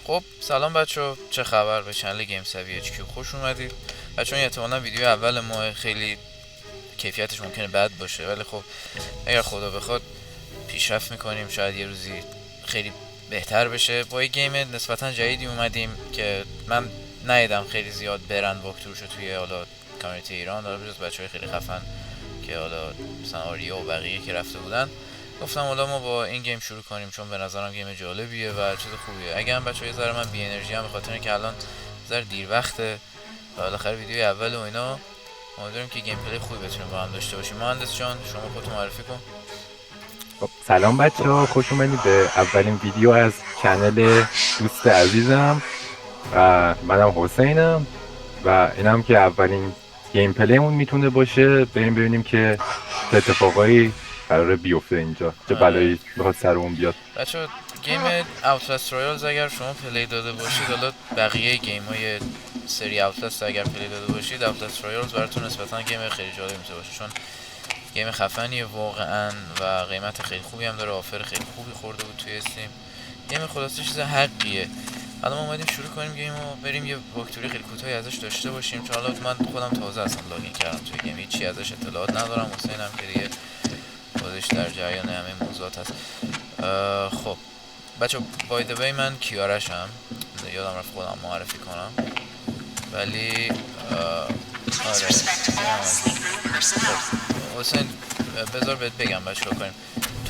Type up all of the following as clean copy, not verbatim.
خب سلام بچه، چه خبر؟ به چنل گیم سوی اچ کیو خوش اومدید. بچه این احتمالا ویدیو اول ما، خیلی کیفیتش ممکنه بد باشه، ولی خب اگر خدا بخواد پیشرفت میکنیم، شاید یه روزی خیلی بهتر بشه. با یه گیم نسبتا جدیدی اومدیم که من ندیدم خیلی زیاد برن واکتورشو توی حالا کامیونیتی ایران، حالا بجز بچهای خیلی خفن که حالا مثلا آریا و بقیه که رفته بودن. گفتم حالا ما با این گیم شروع کنیم، چون به نظرم گیم جالبیه و چیز خوبیه. اگه هم بچه‌ها یه ذره من بی انرژی هم، به خاطر اینکه الان ذره دیر وقته و بالاخره ویدیو اول و اینا، امیدواریم که گیم پلی خوبی بتونیم با هم داشته باشیم. مهندس جان شما خودتون معرفی کن. خب، سلام بچه ها، خوش اومدید به اولین ویدیو از چنل دوست عزیزم. منم حسینم و اینم که اولین گیم پلیمون میتونه باشه. بریم ببینیم که چه اتفاقایی قراره بیفته اینجا، چه آره بلایی میخواد سرمون بیاد. بچه، گیم اوتلاست رایالز اگر شما پلی داده باشید، حالا بقیه گیم های سری اوتلاست اگر پلی داده باشید، اوتلاست رایالز براتون نسبتا گیم خیلی جالب میتونه باشه، چون گیم خفنیه واقعا و قیمت خیلی خوبی هم داره. آفر خیلی خوبی خورده بود توی استیم. گیم خلاصه چیز حقیه. حالا ما اومدیم شروع کنیم گیمو، بریم یه واکتوری خیلی کوتاهی ازش داشته باشیم، چون حالا من خودم تازه اصلا لاگین کردم توی گیم، هیچی ازش اطلاعات ندارم. حسین هم که دیگه خودش در جریان همه موضوعات هست. خب بچه، بای د وی من کیارشم، یادم رفت خودم معرفی کنم، ولی آره خب حسین، بذار بهت بگم بچه ها کنیم.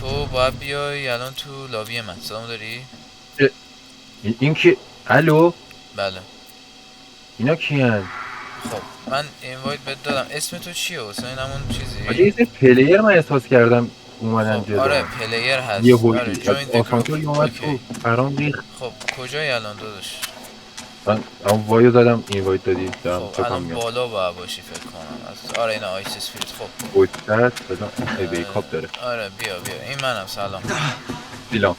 تو باید بیای الان تو لابی من، صدامو داری؟ اه، این که الو، بله. اینا کیان؟ خب من اینوایت بهت دادم. اسم تو چیه حسین؟ همون آجه، چیزی؟ یه سری پلیر من احساس کردم اومدن خب آره جلوم. پلیر یه هست، آره هویی از جوین the group. آسانسور اومد اوکی. تو پرام ریخت. خب کجایی الان داداش؟ من وایو زدم، اینوایت دادی، خب دارم تا کام الان میام. بالا باید باشی فکر کنم. آره اینا آیس اسپریت. خب اوچت بدم ویکاپ داره. آره بیا بیا، این منم. سلام. سلام.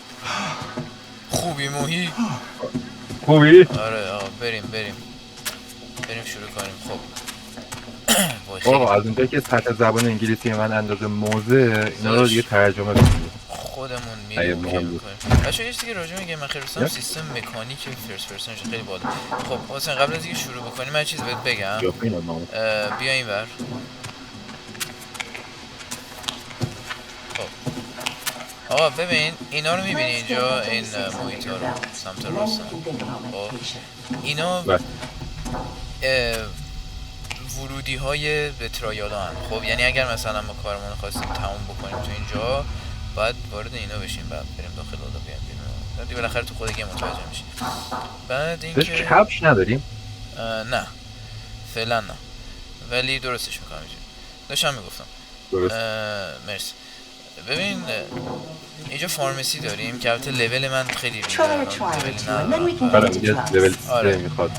خوبی موهی؟ خوبی؟ آره آقا، بریم شروع کنیم. خب وای خیلی آقا، از اونجایی که سطح زبان انگلیسی من اندازه موزه، اینا رو دیگه داداش ترجمه کنید خودمون میریم اگه اوکی مهم نیست. میکنیم. بچه یه چیزی که راجع میگه من خیلی دوست دارم، یا سیستم مکانیک فرست پرسنش خیلی بالا. خب حسین، قبل از اینکه شروع بکنیم من چیز بهت بگم. یا اینا نامه. بیا اینور. خب آقا ببین اینا رو میبینی اینجا، این محیط ها رو سمت راست من. خب اینا بس. ورودی های به ترایال هن. خب یعنی اگر مثلا ما کارمون خواستیم تموم بکنیم تو اینجا، باید وارد اینا بشیم، بعد بریم داخل حالا بیام بیرون. دیگه بالاخره تو خود گیم متوجه میشی. بعد داشت اینکه کفش نداریم. نه فعلا نه، ولی درستش میکنم اینجا. داشتم میگفتم. درست. مرسی. ببین اینجا فارمسی داریم که البته لول من خیلی ریده الان، لولی ندارم برام یه لول 3 آره میخواد.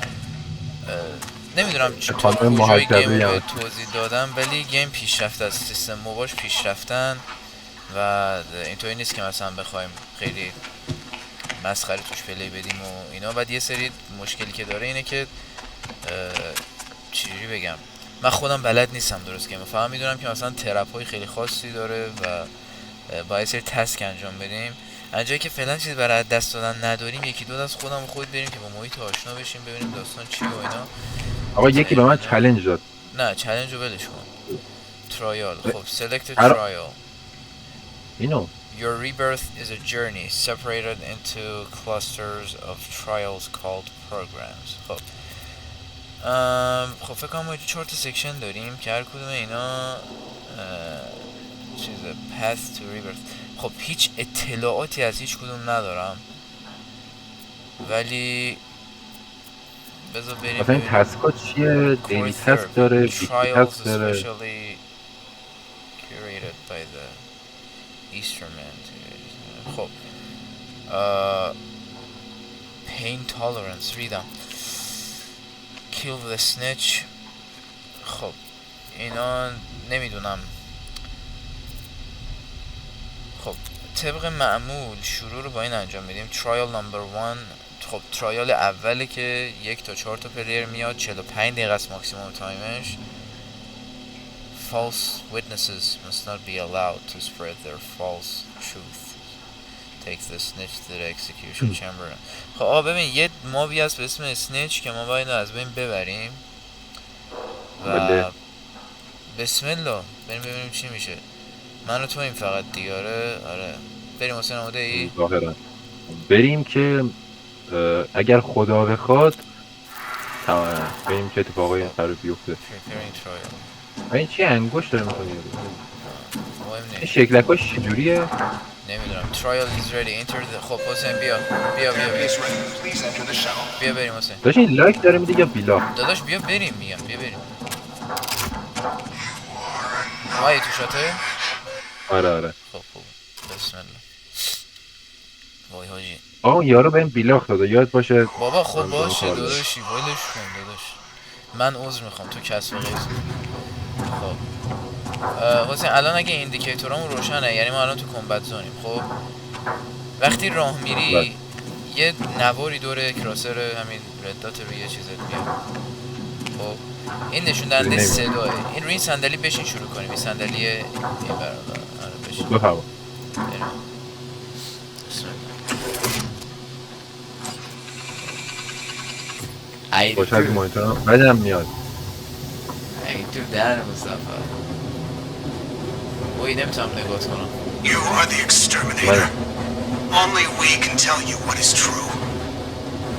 نمیدونم تا خانم کجای گیم محجبه رو به هم. توضیح دادم، ولی گیم پیشرفته از سیستم موباش پیشرفتن و اینطوری نیست که مثلا بخوایم خیلی مسخره توش پلی بدیم و اینا. بعد یه سری مشکلی که داره اینه که چجوری بگم، من خودم بلد نیستم درست گیم، فقط میدونم که مثلا ترپ های خیلی خاصی داره و باید سری تسک انجام بدیم. جایی که فعلا چیز برای دست دادن نداریم، یکی دو دست خودم و خود بریم که با محیط آشنا بشیم، ببینیم داستان چیه و اینا. آقا، مثلا یکی به من اینا چالش داد. نه چالش رو ولش کن. ترایال. خب select a هر trial. اینو Your rebirth is a journey separated into clusters of trials called programs. خب خب فکر کنم ما اینجا 4 تا سکشن داریم که هر کدوم اینا چیز path to rebirth. خب هیچ اطلاعاتی از هیچ کدوم ندارم، ولی بذار بریم مثلا این ببینیم. تسکا چیه؟ Core دیلی تسک therapy داره، ویکلی trials تسک داره. especially curated by the instrument. خب pain tolerance ریدم. kill the snitch. خب اینا نمیدونم. خب طبق معمول شروع رو با این انجام میدیم. ترایل نمبر 1. خب ترایل اوله که 1 تا 4 تا پلیر میاد، 45 دقیقه است ماکسیموم تایمش. False witnesses must not be allowed to spread their false truth. takes the snitch to the execution chamber. خب ببین یه مابی هست به اسم اسنیچ که ما باید از بین ببریم بله. و بسم الله بریم ببینیم چی میشه. من و تو این فقط دیگه. آره بریم. حسین آماده ای؟ ظاهرا بریم که اگر خدا بخواد تمام بریم که اتفاقای قرار بیفته. preparing trial. این چی انگشت داره می‌کنی؟ مهم این نیست. شکلکاش چجوریه؟ نمیدونم. trial is ready. enter the. خب حسین بیا بریم حسین. داشت این لایک داره میده یا بیلاک؟ داداش بیا بریم میگم. بیا بریم. اومدی تو شاته؟ آره خب خوب. بسم الله. وای حاجی. آقا یارو بهم بیلاک داده یاد باشه. بابا خب من باشه کار دارم. داداشی ولش کن داداش. من عذر میخوام تو کسب قیز. خب حسین الان اگه ایندیکیتورامون روشنه یعنی ما الان تو کمبت زونیم. خب وقتی راه میری یه نواری دور کراسر همین ردات روی یه چیزت میاد. خب این نشون دهنده صداه. این روی این صندلی بشین شروع کنیم. این صندلی این برادر. آره بشین. بفرما. بریم. بسم الله. باشه از این مانیتورم بدم میاد. ای تو در مصطفی. وای نمیتونم نگاه کنم. You are the exterminator. Only we can tell you what is true.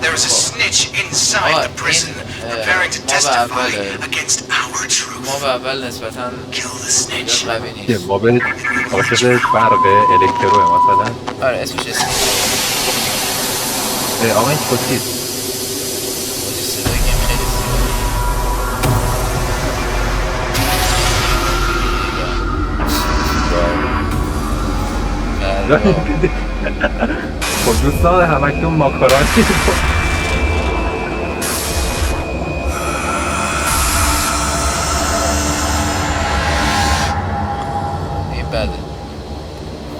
There is a snitch inside the prison preparing to testify against our ما truth. به اول نسبتاً Kill the snitch. قوی که نیست. ما به عاشق برق الکتروه مثلا. آره اسمش اسمی. آقا این چیز بودی صدای گیم خیلی زیبایی. خب دوستان همکنون ماکارانی این بده.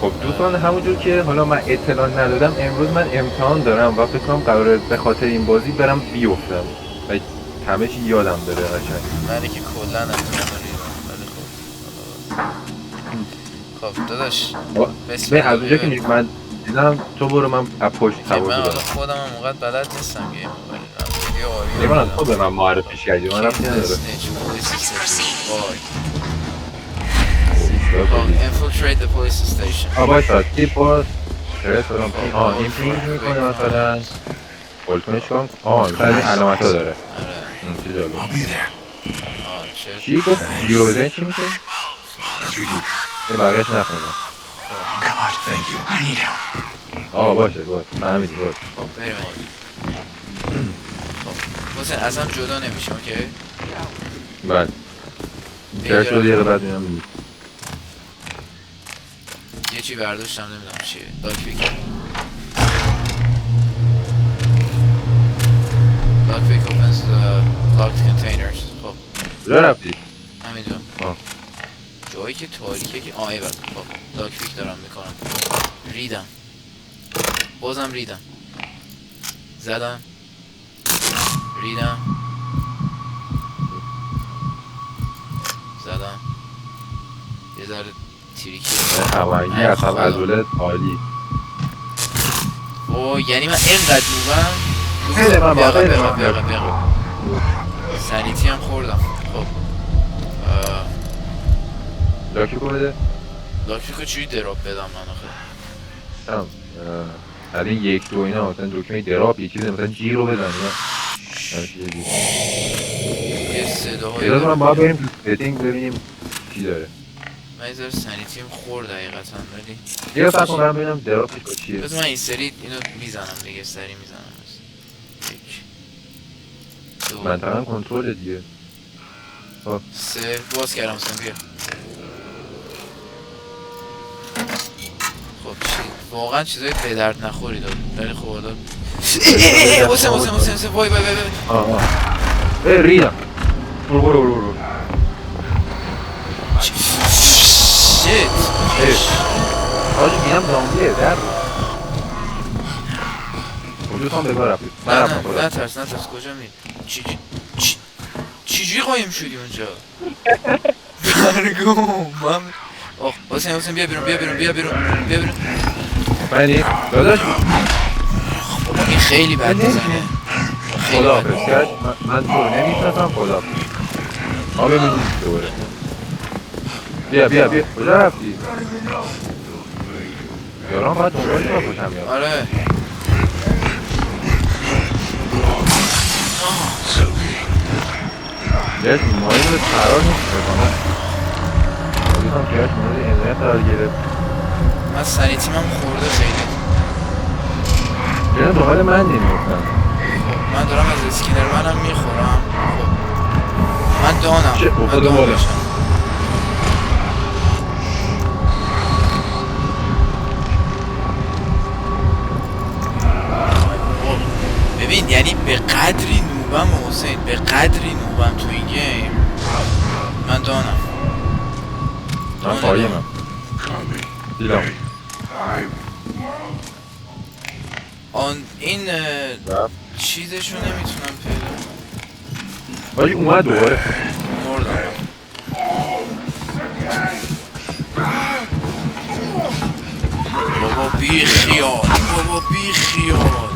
خب دوستان همونجور که حالا من اطلاع ندادم امروز من امتحان دارم و فکر کنم قراره به خاطر این بازی برم بیفتم و همه چی یادم بره قشنگ. منی که کلا امتحان ریدم. ولی خب داداش بسم به از الله اونجا که بیا. من دیدم تو برو من از پشت من سوار حالا بودم. خودم هم اونقدر بلد نیستم گیم ولی ویدیو آریو نمیدونم تو به من معرفیش کردی من رفتی نداره. infiltrate the police station. بایستا تیپ باز این پینگ میکنه مثلا بلتونش کن مثلا این علامت ها داره. آره چی جالب I'll be there. چه چی گفت؟ جیو بزنی چی میشه؟ این بقیهش نخونم. God, thank you. I need help. باشه فهمیدی باشه. خب بریم. خب حسین ازم جدا نمیشه اوکی؟ بله چرا شد یه بعد میرم یه چی برداشتم نمیدونم چیه. لاکپیک opens the locked containers. خب کجا رفتی؟ نمیدونم جایی که تاریکه که ای بد. خب لاکپیک دارم میکنم. ریدم بازم ریدم زدم ریدم زدم یه ذره تیریکی هوایی اصلا عضله عالی. اوه یعنی من اینقدر نوبم. خیلی من بقیقه سنیتی هم خوردم. خب لاکی کو بده؟ لاکی که چوی دراپ بدم من آخه برای یک دو اینا مثلا دکمه دراب یه چیز مثلا جی رو بزن یه صداهای اینا من باید بریم سیتینگ ببینیم چی داره. من یه ذره سنیتیم خورد دقیقتا ولی یه ساعت من ببینم درابش با چیه. بذار من این سری اینو میزنم دیگه سری میزنم. یک دو منطقه کنترل دیگه. سه باز کردم حسین بیا. خب چی واقعا چیزای به درد نخوری داد ولی خب حالا حسین وای ریدم برو شیت حاجی بینم زامبیه در وجود هم بگاه رفتی نه ترس کجا می چجوری قایم شدی اونجا برگم من حسین بیا بیرون مطمئنی؟ داداش بابا این خیلی بد میزنه، خیلی خدا بد. حافظ. من تو رو نمیشناسم. خدا حافظ. آبه میدید دوباره. بیا کجا رفتی؟ یاران باید دنبال تو خوشم میاد. آره یه ماهی رو قرار نیست بکنم. بودم که هاش مورد حمایت قرار گرفت. من سری تیمم خورده خیلی. چرا دنبال من نمیفتن؟ من دارم از اسکینر منم میخورم. خب من دانم، چه؟ من افتاده دان بالا. بشم. ببین یعنی به قدری نوبم حسین، به قدری نوبم تو این گیم. من دانم. من قایمم. دیدم. این چیزشو نمیتونم پیدا کنم. ولی اومد دوباره. مردم. بابا بی خیال، بابا بی خیال.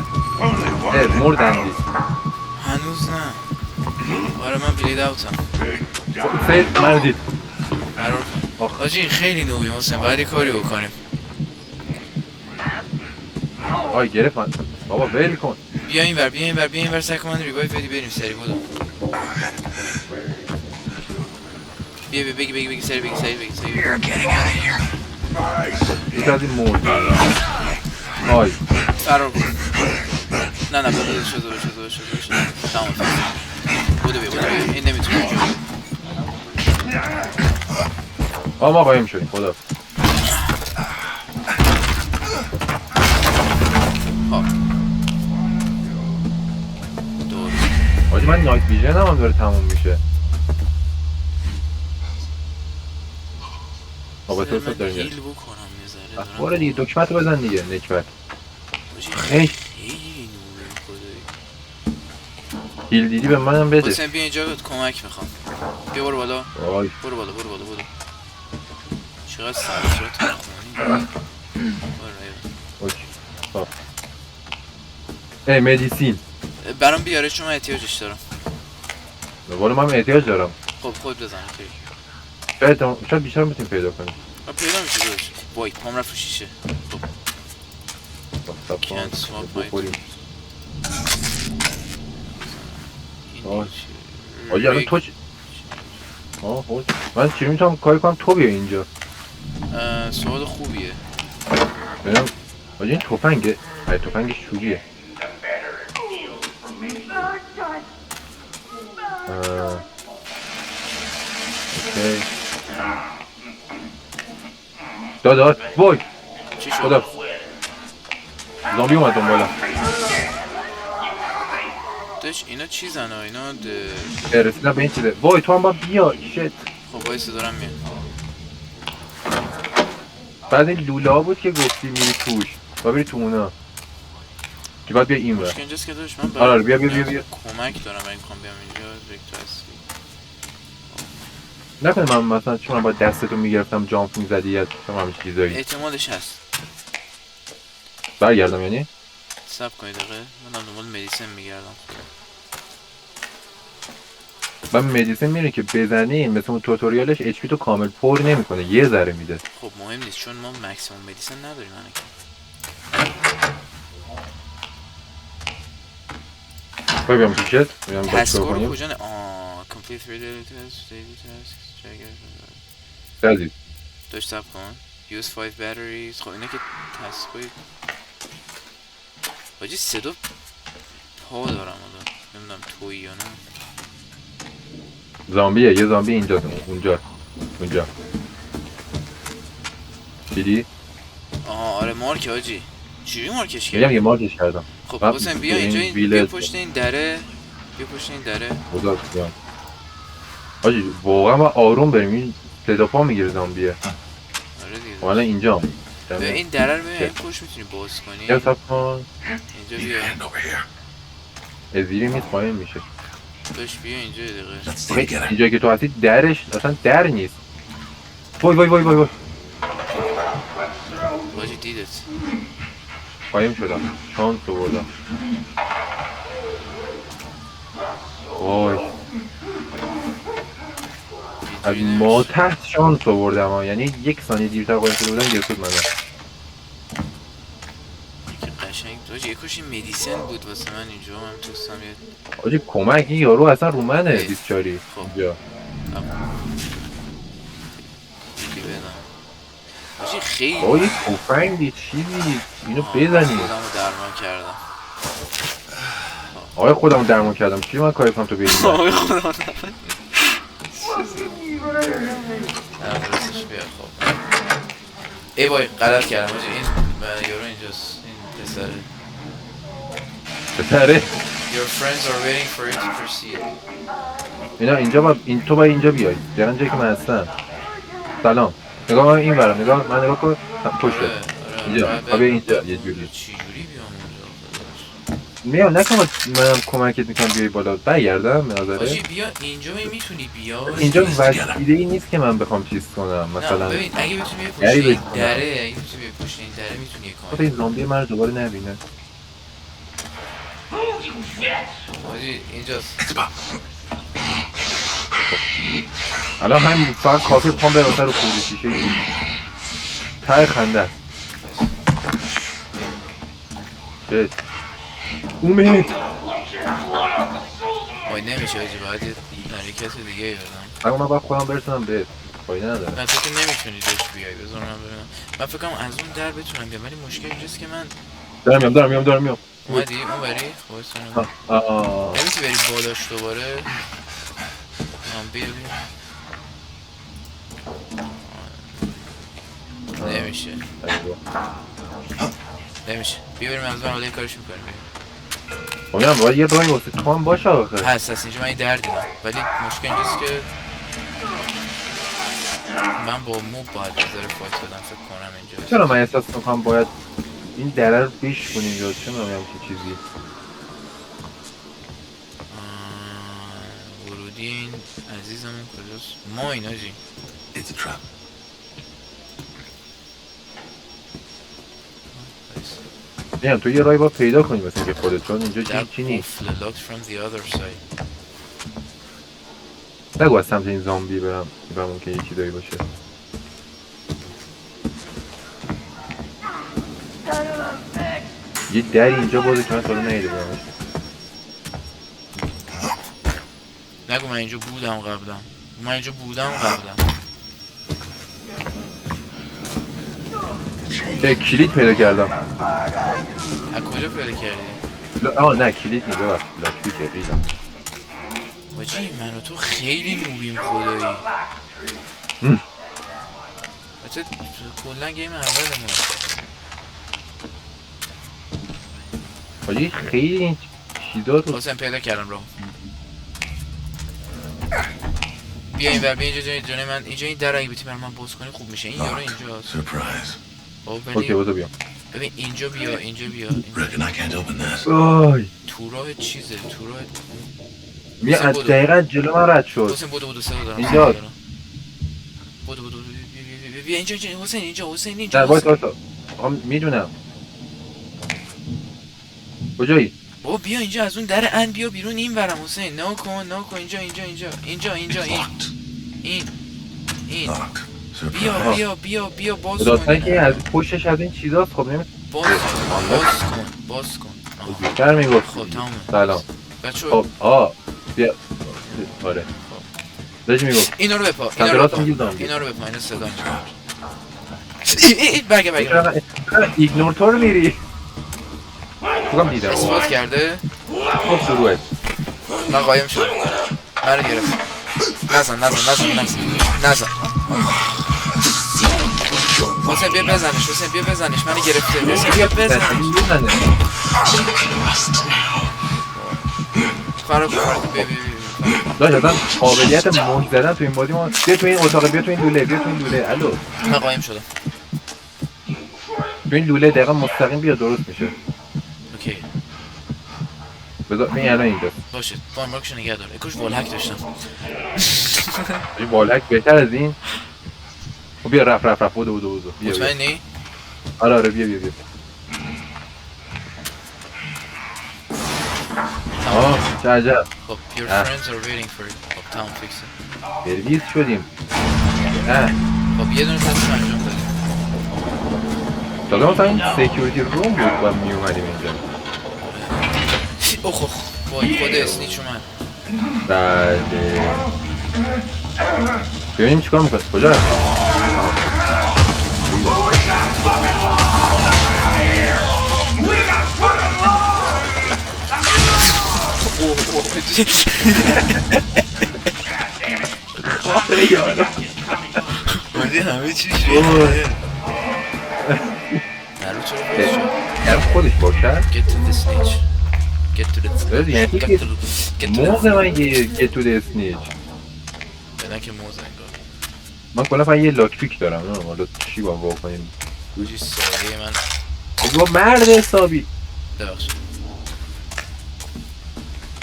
مردندی. هنوز نه. آره من بلید اوتم. سید من دید. قرار کن. آجی خیلی نوبی حسین، باید یه کاری بکنیم. آی گرفت من. بابا ول کن. بیا این ور سعی کن من ریوایو بدی بریم سری بودم. بیا بگی سری بگی. We're getting out of here. یک از این مرد. آی. فرار کن. نه شده تمام. بودو بیا این نمیتونه اینجا. ما قایم شدیم. خدا. دور. آجی من نایت ویژن هم داره تموم میشه. بابا تو سب داریم هیل بکنم یه ذره. اخبار دیگه دکمت رو بزن دیگه نکبت. خیلی نوبه خدایی. هیل دیدی به منم بده. حسین بیا اینجا کمک میخوام. بیا برو بالا. وای. برو بالا. چقدر سرسرات میخونی. اوکی. خب. مدیسین. برام بیاره چون من احتیاجش دارم. والا من احتیاج دارم. خب خود بزن شاید بیشتر میتونیم پیدا کنیم. پیدا میشه داشت. وای پام رفت رو شیشه. خب Can't swap my بخوریم. این آه. چی؟ آجی الان تو چی؟ من چی میتونم کاری کنم تو بیا اینجا. سوال خوبیه. ببینم. آجی این تفنگه. تفنگش چوریه. اوکی. داد وای چی شد؟ خدا زامبی اومد دنبالم. داشت اینا چیزن ها اینا رسیدم به این چیزه. وای تو هم با بیا شت. خب وایسا دارم میاد. بعد این لولا بود که گفتی میری توش و بری تو اونا که باید بیا این ور. مشکل اینجاست که داشت من آره بیا کمک دارم اگه میخوام بیام اینجا ریکتو هستی. نکنه من مثلا چون با دستتو میگرفتم جامپ میزدی یا همین چیزایی. احتمالش هست. برگردم یعنی؟ صبر کنید دقیقه من دنبال مدیسن میگردم. من مدیسن میره که بزنی مثل اون توتوریالش اچ پی تو کامل پر نمیکنه یه ذره میده. خب مهم نیست چون ما مکسیمم مدیسن نداریم الان. ببینم پیشت میام باید تسکو رو کنیم. کجا complete 3 daily tasks daily tasks check دادید داشت صبر کن use 5 batteries. خب اینا که تسکوی باجی 3 پا دارم الان نمیدونم تویی یا نه. زامبیه یه زامبی اینجا اونجا دیدی؟ آره مارک آجی چجوری مارکش میگم کردی؟ یه مارکش کردم. خب حسین بیا اینجا بیا پشت این دره خدا بیان آجی واقعا ما آروم بریم این صدا پا میگیره زامبیه. آره دیگه حالا اینجا بیا این دره رو ببین این پشت میتونی باز کنی. یا سب کن اینجا بیا ازیری میز قایم میشه. داشت بیا اینجا دقیقه اینجا که تو هستی درش اصلا در نیست. وای باجی دیدت قایم شدم شانس آوردم وای از ما تحت شانس آوردم ها یعنی 1 ثانیه دیرتر قایم شده بودم گرفت منم که قشنگ داشت یکوش این مدیسن بود واسه من اینجا من توستم یه آجی کمک این یارو اصلا رو منه ای. بیسچاری خب. اینجا یکی بدم آجی خیلی بابا یه تفنگی چیزی اینو بزنی خودم رو درمان کردم آقای خودمو درمان کردم چی من کاری کنم تو بیرون آقای خودم درستش بیا خب ای وای غلط کردم آجی این یارو اینجاست این پسره بتره Your friends are waiting for you to proceed اینا اینجا تو باید اینجا بیای درن جایی که من هستم سلام نگاه من این برم نگاه من نگاه کن پشته اینجا بیا اینجا یه جوری چجوری بیام اونجا میام نکنم منم کمکت میکنم بیای بالا برگردم به آجی نظره بیا اینجا میتونی بیا اینجا وسیله ای نیست که من بخوام چیز کنم نه مثلا ببین اگه بتونی یه یعنی پشت این بتونم. دره اگه بتونی یه پشت این دره میتونی یه خب کاری این زامبی من رو دوباره نبینه آجی اینجاست الان همین فقط کافی پام به واسه رو خورده شیشه این ته خنده است شد اومد وای نمیشه آجی باید یه حرکت دیگه بدم اما من باید خودم برسونم به فایده نداره من فکر نمیتونی داشت بیای بذار من ببینم من فکرم از اون در بتونم بیام ولی مشکل اینجاست که من دارم میام اومدی اون بری خب نمیتونی بری بالاش دوباره بیا نمیشه بیا بریم از من حالا یه کارش میکنیم خب باید یه راهی واسه تو هم باشه آخه هست اینجا من این در دیدم ولی مشکل اینجاست که من با موب باید بذاره فایت بدم فکر کنم اینجا چرا من احساس میکنم باید این دره رو بیش کنیم یا چه میدونم که چیزی ورودی این عزیزمون کجاست ما اینا جی It's a trap. میگم تو یه راهی باید پیدا کنی مثلا که خودت چون اینجا چی نیست locked from the other side نگو از سمت این زامبی برم میفهمم که یکی داری باشه یه دری اینجا بازه که من تا نهیده بودمش نگو من اینجا بودم قبلا چه کلید پیدا کردم از کجا پیدا کردی؟ نه کلید نیست ببخشید لاکپیک ریدم واجی من و تو خیلی نوبیم خدایی حتی کلن گیم اول ما حاجی خیلی این چیزا رو حسین پیدا کردم رو بیا این ور بیا اینجا جانه من اینجا این در اگه بتی برای من باز کنی خوب میشه این یارو اینجاست Surprise. اوکی بازو بیام ببین اینجا بیا Reckon I can't open this. آی تو راه چیزه تو راه بیا از دقیقا جلو من رد شد حسین بودو سه دارم اینجا بودو بیا اینجا حسین نه وایسا میدونم کجایی؟ بابا بیا اینجا از اون در ان بیا بیرون این ورم حسین نو کن اینجا این Lock. Surprise. بیا باز داستانی کن که از پشتش از این چیزاست خب باز کن زودتر میگفت خب تمام سلام بچه خب بیا آره داشتی میگفت اینا رو بپا اینا رو بپا اینا صدا برگه ایگنور تو رو میری بگم دیدم اثبات کرده خب شروعه من قایم شدم من رو گرفت نزن حسین بیا بزنش منو گرفته حسین بیا بزنش فرق بیا داشت اصلا قابلیت موج زدن تو این بازی ما بیا تو این اتاق بیا تو این لوله الو من قایم شدم تو این لوله دقیقا مستقیم بیا درست میشه اوکی بذار این الان اینجاست باشه فارمارکشو نگه داره اکوش والهک داشتم این والهک بهتر از این خب بیا رفت بودو بیا مطمئنی؟ آره بیا چه عجب خب your اه. friends are waiting for you. خب تمام فیکسه. سرویس شدیم نه خب یه دونه تست انجام دادیم. تازه مثلا این سیکیوریتی روم بود با میومدیم اینجا اوه وای خود اسنیچ اومد. بله ببینیم چیکار میکنه کجا رفت اومدی همه چی شده. نرو چرا باز شد؟ یعنی خودش با کرد Get to the snitch. Get to the بله، یعنی snitch. که Get to موقع the من یه گتود اسنیچ بدن که موزه انگار. من کلا فقط یه لاک پیک دارم نه حالا چی با واکنیم بوجی ساله من با مرد حسابی ببخشید.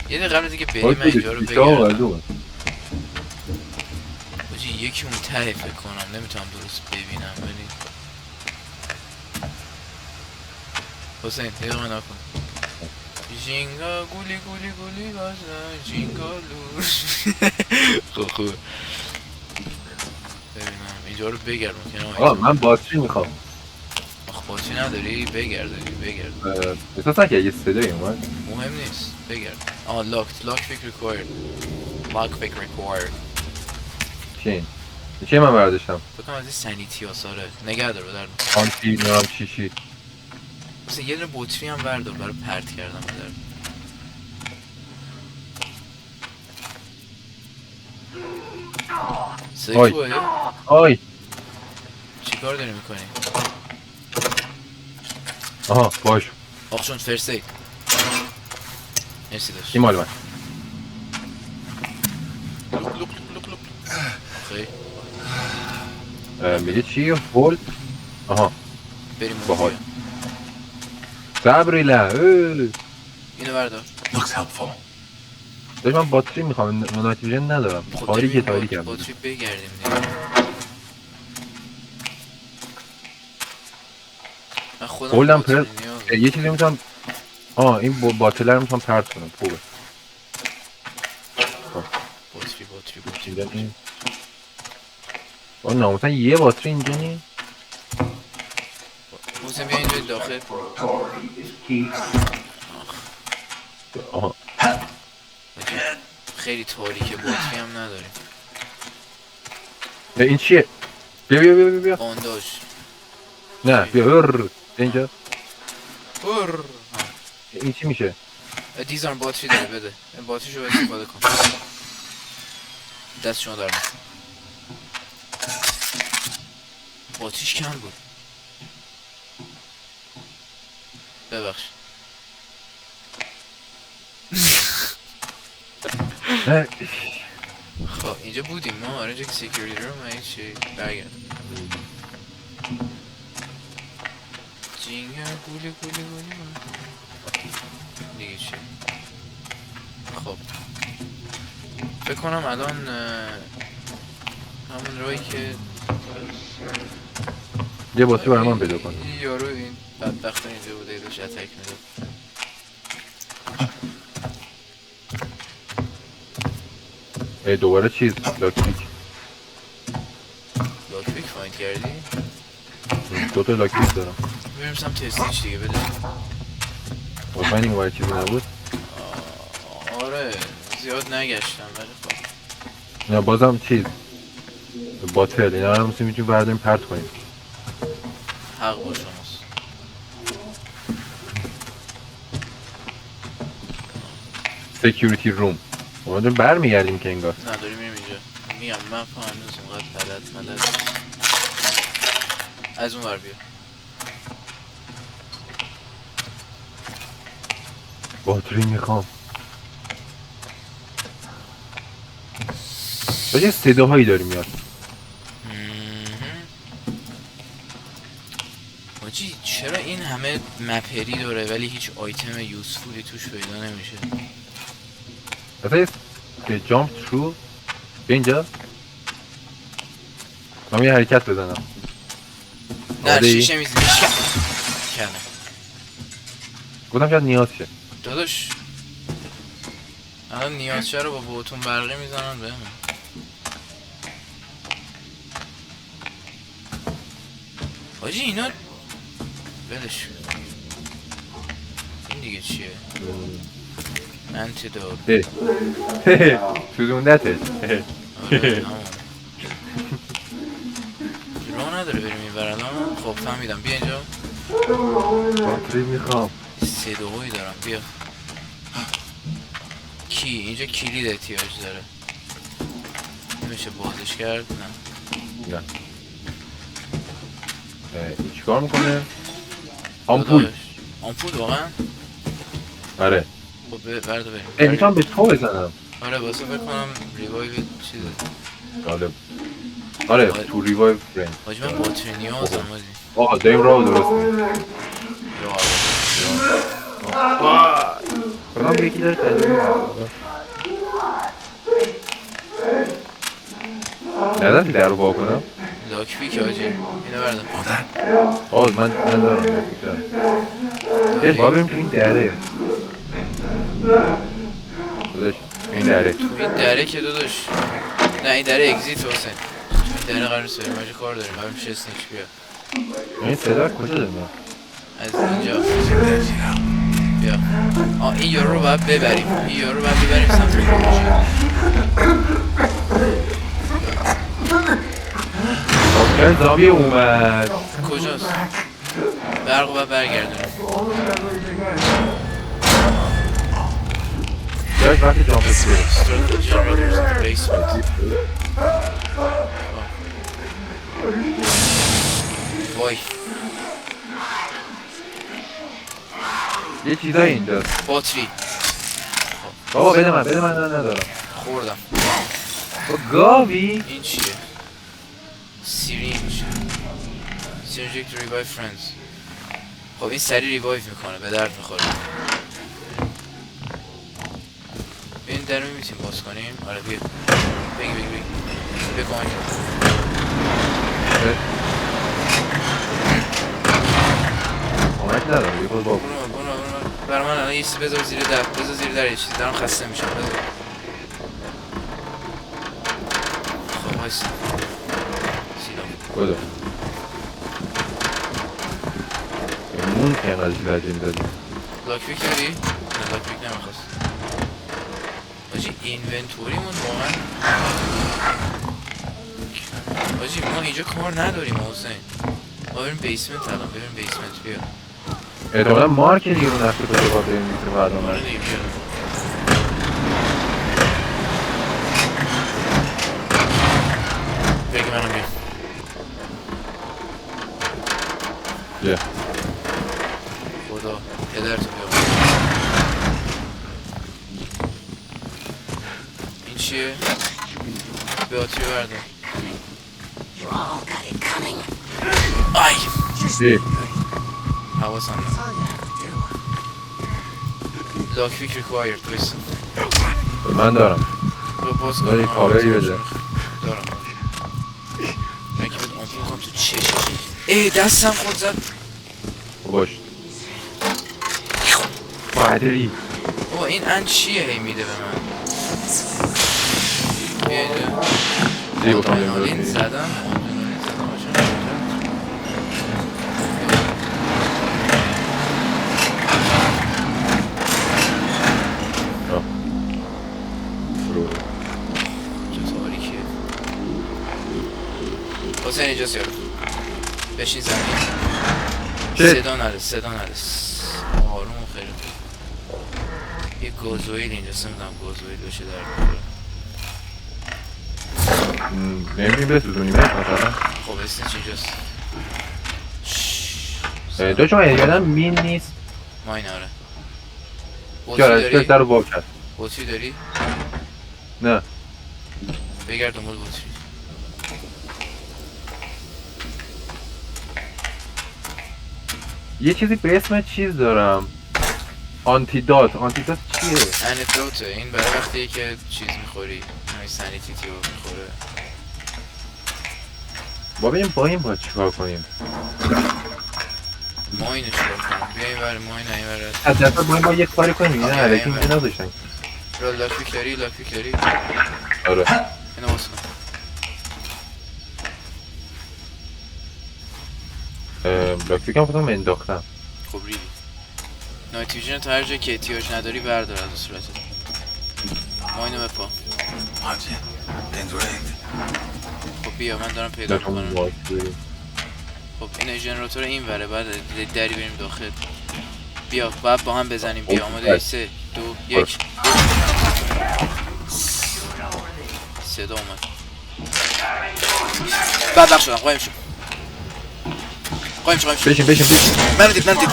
یه دقیقه قبل از اینکه بریم من اینجا رو بگردم. بگردم بوجی یکی اون ته فکر کنم نمیتونم درست ببینم ولی حسین یه دقیقه نکن. جینگا گولی گولی گولی بازن جینگا لور. خب خوبه. ببینم اینجا رو بگرد ممکنه آقا من باتری میخوام آخ باتری نداری؟ بگرد احساس که یه صدایی اومد مهم نیست بگرد. آه لاک فیک ریکوایر. لاک فیک ریکوایر. چی من برداشتم بکنم از این سنیتی آثاره نگه دار بدر آنتی نام چیشی مثلا یه دونه بطری هم بردار برای پرت کردم بدر. سیفوه آی چی کار داری میکنی؟ آها باش آخشون فرسی مرسی داشت این مال من لوک خیلی میگه چی؟ هولد آها بریم باحال. اونجا صبریله اینو بردار. Looks helpful. داشت من باتری میخوام نایت ویژن ندارم خب تاریکه بریم تاریکم باتری بگردیم دیگه. من خودم هولدم باتری پرس نیاز یه چیزی میتونم این باتلر رو میتونم پرت کنم خوبه باتری ناموسن یه باتری اینجا نی حسین بیا اینجا داخل. آها خیلی تاریکه باتری هم نداریم. این چیه؟ بیا بانداژ نه بیا اینجا بر این چی میشه؟ دیزارم باتری داره بده باتریشو استفاده کن. دست شما دارم باتریش کم بود ببخش. خب اینجا بودیم ما آره اینجا که سیکیوریتی رو ما هیچی برگرد. جینگر گولی دیگه چی؟ خب فکر کنم الان همون رایی که یه باتری برای من پیدا کن یارو این بدبخت اینجا بوده داشت اتک میداد. دوباره چیز لاکپیک لاکپیک فایند کردی؟ دوتا لاکپیک دارم بریم سمت استیچ دیگه بده. مطمئنی این باید چیزی نبود؟ آره زیاد نگشتم ولی خب نه بازم چیز باتل اینا رو میتونیم برداریم پرت کنیم حق با شماست. سکیوریتی روم اومدیم برمیگردیم که انگار نه داریم میریم اینجا. میگم من پا هنوز اونقدر بلد از اون ور بیا. باتری میخوام یه صداهایی داریم میاد حاجی چرا این همه مپری داره ولی هیچ آیتم یوزفولی توش پیدا نمیشه؟ مثلا یه جامپ ترو به اینجا من یه حرکت بزنم نه شیشه میزی کنه گفتم شاید نیاز شه داداش الان نیازشه رو با بوتون برقی میزنن بهمون. حاجی اینا بلش این دیگه چیه؟ انتیدوت. سوزوندتش. آره همون راه نداره بریم این ور الان. خب فهمیدم بیا اینجا. باتری میخوام. 3 دوهایی دارم بیا. کی اینجا کلید احتیاج داره. نمیشه بازش کرد؟ نه. این چیکار میکنه؟ آمپول. داداش. آمپول واقعا؟ آره. خب برده بریم. میتونم به تو بزنم. آره واسه فکر کنم ریوایو چیزه. جالب. آره تو ریوایو فرند. حاجی من باتری نیازم حاجی. آقا داریم راه درست میکنیم. کنم یکی داره تجربه نداری در رو با کنم؟ لاک پیک حاجی اینو بردم. من دارم یه با بریم تو این دره داداش این دره تو این دره که داداش نه این دره اگزیت حسین. تو این دره قرار نیست بریم حاجی کار داریم. بریم پیش اسنیچ بیا. این صدا کجا داریم؟ از اینجا بیا. این یارو رو باید ببریم. این یارو رو باید ببریم سمت خروجی. آخر زاویه اومد کجاست؟ برق رو باید برگردونیم. جاش وقتی جامعه سیره Start the generators in the basement. وای یه چیزایی اینجاست باتری بابا بده من ندارم خوردم. با گاوی این چیه؟ سیرینج سیرینج to revive friends. خب این سری ریوایو میکنه به درد میخوره. بیا این در رو میتونیم باز کنیم. آره بیا بگی بیا کمک کمک ندارم یه خود با برو برای من الان یه چیزی بذار زیر در یه چیزی دارم خسته میشم. بذار خب هایستی سیلام بودم مون که اینقدر لجیم دادیم لاک پیک داری؟ نه لاک پیک نمیخواست. حاجی اینونتوریمون واقعا حاجی ما اینجا کار نداریم حسین. ما بریم بیسمنت الان بریم بیسمنت بیا. احتمالا مارک دیگه اون نفته کجا با بریم میتونه برنامه آره دیگه بیا. بگی منم بیا. بیا خدا پدرتو بیا. این چیه؟ باتری بردار. آی بیا حواسم لاک پیک ریکوایر تویست. من دارم رو باز کنم. داری کاوری بده دارم من که بهت آمپول کنم تو چشم. ای دستم خود زد. باش بادری بابا این اند چیه هی میده به من. بیا اینجا دیگه بکنم آدرنالین زدم حسین اینجا سیارو بشین زمین. صدا نده آروم و خیلی یه گازوئیل اینجاست. نمیدونم گازوئیل بشه در بخوره. نمیدونیم بسوزونیم مثلا خب اسنیچ اینجاست. تو شما یادم مین نیست ماین آره. چرا اسکش در رو باگ کرد بطری داری؟ نه بگرد دنبال بطری. یه چیزی به اسم چیز دارم آنتیدوت چیه؟ انتیدوته. این برای وقتی که چیز میخوری همین سانیتیتی رو میخوره. با این باید چیکار کنیم؟ ما اینو چیکار کنیم؟ بیا این بر ما این برد. از دفعه با یک کاری کنیم نه علکی اینجا نداشتن لاک پیک داری آره اینو باز کن. لاک پیکم خودم انداختم. خب ریدی نایت ویژن تا هر جایی که احتیاج نداری بردار از صورتت. ما اینو بپا. خب بیا من دارم پیدا میکنم. خب این ژنراتور این وره بعد دری بریم داخل. بیا باید با هم بزنیم. بیا آماده 3 2 1 صدا اومد. بدبخت شدم. قایم شو بشین منو دید منو دید.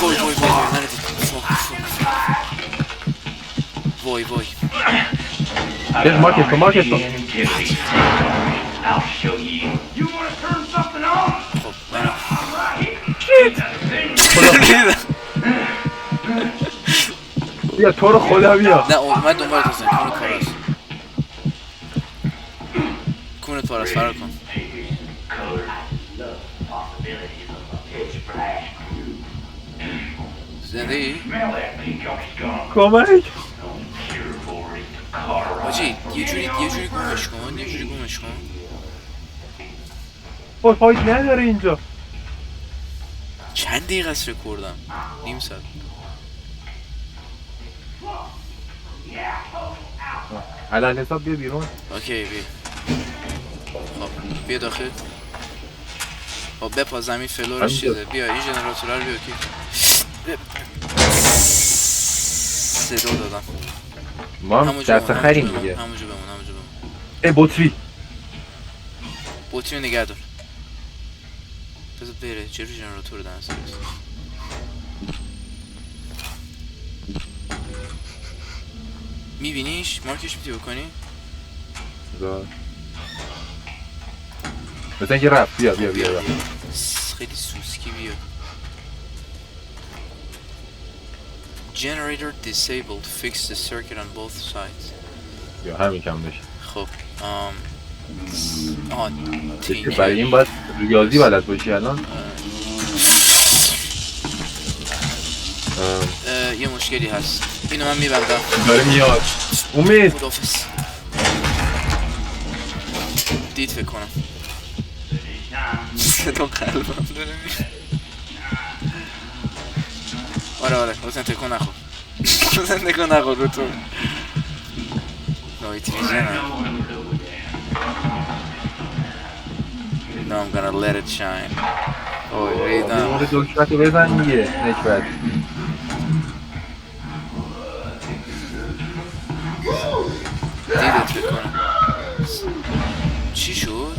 وای بیا مارکت کن خب منو بیا تو رو خدا بیا. نه من دنبال تو زن. کونت پاراست فرار کن. زنده ای؟ کمک حاجی یه جوری گمش کن. وای فایت نداره اینجا. چند دقیقه است رکوردم؟ نیم ساعت. علل حساب بیا بیرون. اوکی بیا. خب بیا داخل. خب بپا زمین فلورش چیزه. بیا این ژنراتور رو بیا کی. صدا دادم. ما هم دست خریم دیگه. همونجا بمون. ای بطری رو نگه دار. بذار بره. چرا ژنراتور دن اصلا میبینیش؟ مارکش میتونی بکنی؟ مثلا اینکه رفت. بیا خیلی سوسکی بیا. Generator disabled. Fix the circuit on both sides. بیا همین کم بشه. خب برای این باید ریاضی بلد باشی الان. یه مشکلی هست. اینو من میبندم. داره میاد. امید خداحافظ. دید فکر کنم صدا قلبم داره میشه. آره حسین تکون نخور رو تو نایت ویژن هم. No, I'm gonna let it shine. اوه ریدم. دکترتو بزن دیگه نکبت. دیدت فکر کنم. چی شد؟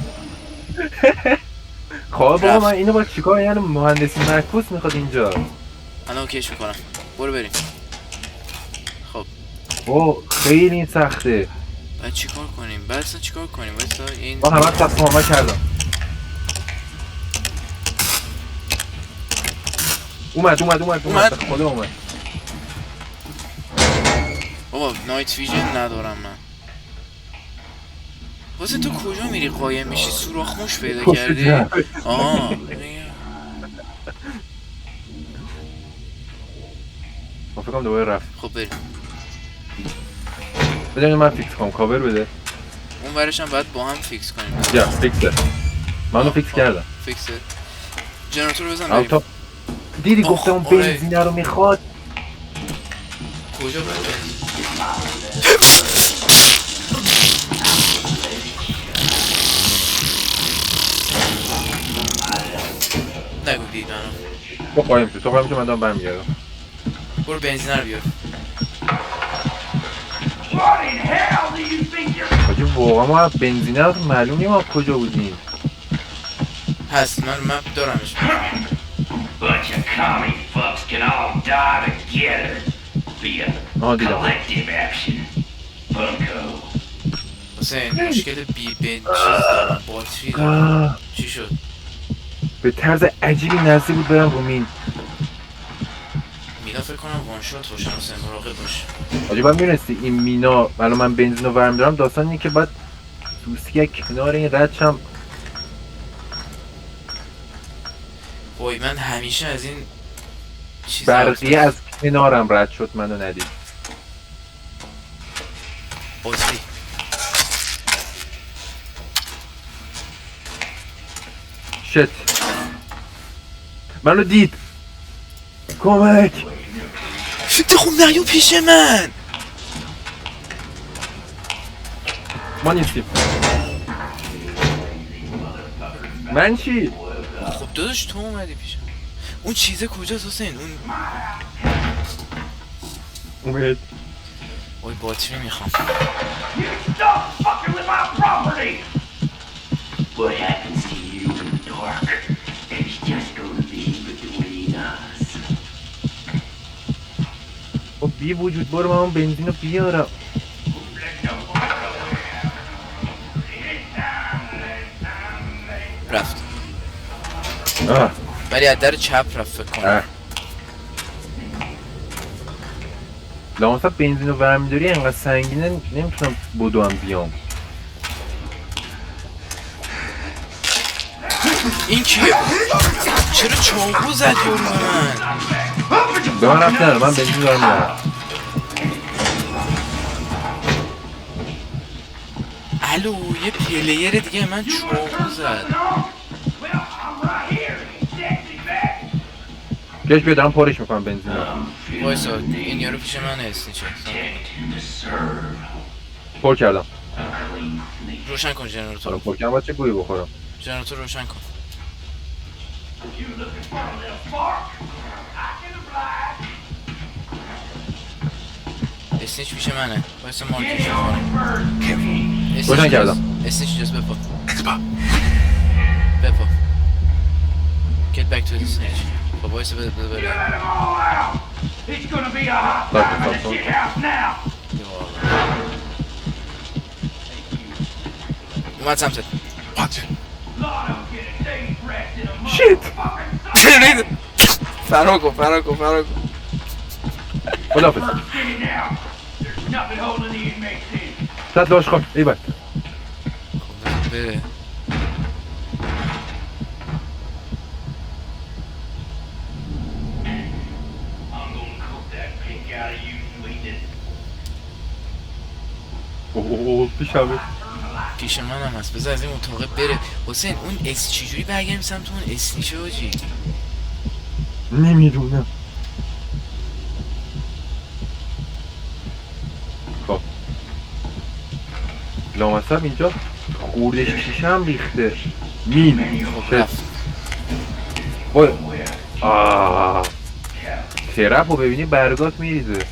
خواه بابا من اینو با چیکار یعنی مهندسی معکوس میخواد اینجا. الان اوکیش میکنم. برو بریم. خب اوه خیلی این سخته. باید چیکار کنیم؟ وایسا این با همه تصمیم کردم. اومد خدا اومد. بابا نایت ویژن ندارم من. واسه تو کجا میری قایم میشی؟ سوراخ موش پیدا کردی؟ آها ما فکرم دوباره رفت. خب بریم. بده من فیکس کنم. کاور بده. اون ورش هم باید با هم فیکس کنیم. یا فیکسه. منو فیکس کردم. فیکسه. جنراتور رو بزن بریم. تا دیدی گفتم اون بنزینه رو میخواد. کجا بریم؟ نگو دیدم. تو قایم شو من دارم برمیگردم. برو بنزینه رو بیار. حاجی واقعا ما بنزینه رو معلوم نیم ما کجا بودیم. هست من دارمش. Bunch of commie fucks can all die together via collective action. Bunko. حسین مشکل چیز دارم. باتری دارم. چی شد؟ به طرز عجیبی نزدیک بود برم رو مین. مینا فکر کنم وان شات باشن. حسین مراقب باش. حاجی باید میرسی این مینا الان من بنزین رو ورم دارم. داستان اینه که باید دوستی کنار این رد شم. وای من همیشه از این برقیه از کنارم رد شد منو ندید. بطری شت منو دید کمک فکر خوب نگو پیش من ما نیستیم من چی؟ خب داداش تو اومدی پیشم اون چیزه کجاست حسین اون اومد وای باتری میخوام Stop fucking with my property! What happens to you in the dark is just gonna be between us. خب بی وجود برو من اون بنزین رو بیارم رفت آه ولی از در چپ رفت فکر کنم اه لامصب بنزین رو برمیداری انقدر سنگینه نمیتونم بدوم بیام این کیه؟ چرا چاقو زد یارو به من؟ به من رفت نداره من بنزین دارم میارم الو یه پلیر دیگه من چاقو زد کش بیا دارم پرش میکنم بنزین رو وایسا این یارو پیش من اسنیچه پر کردم روشن کن حالا جنراتور پر کردم باید چه گویی بخورم جنراتور روشن کن اسنیچ پیش منه وایسا مارکش کنم روشن کردم اسنیچ جاست بپا بپا Get back to the snitch خب وایسا بده بره It's gonna be a hot time in the shit house now! اومد سمتت Lord, I'm getting a day's rest in a Shit. motherfucking فرار کن خداحافظ city now! There's nothing holding the inmates in. شاید داشت خواهد ای بای بره I'm gonna cook that pink out of you, sweetness. اوه پیشمه پیش من هم هست بذار از این اتاقه بره حسین اون اس چجوری برگردیم سمت اون اسنیچه آجی نمیدونم خب لامصب اینجا خوردش شیشه هم ریخته میل خب رفت وای آه ترپ رو ببینی برگات میریزه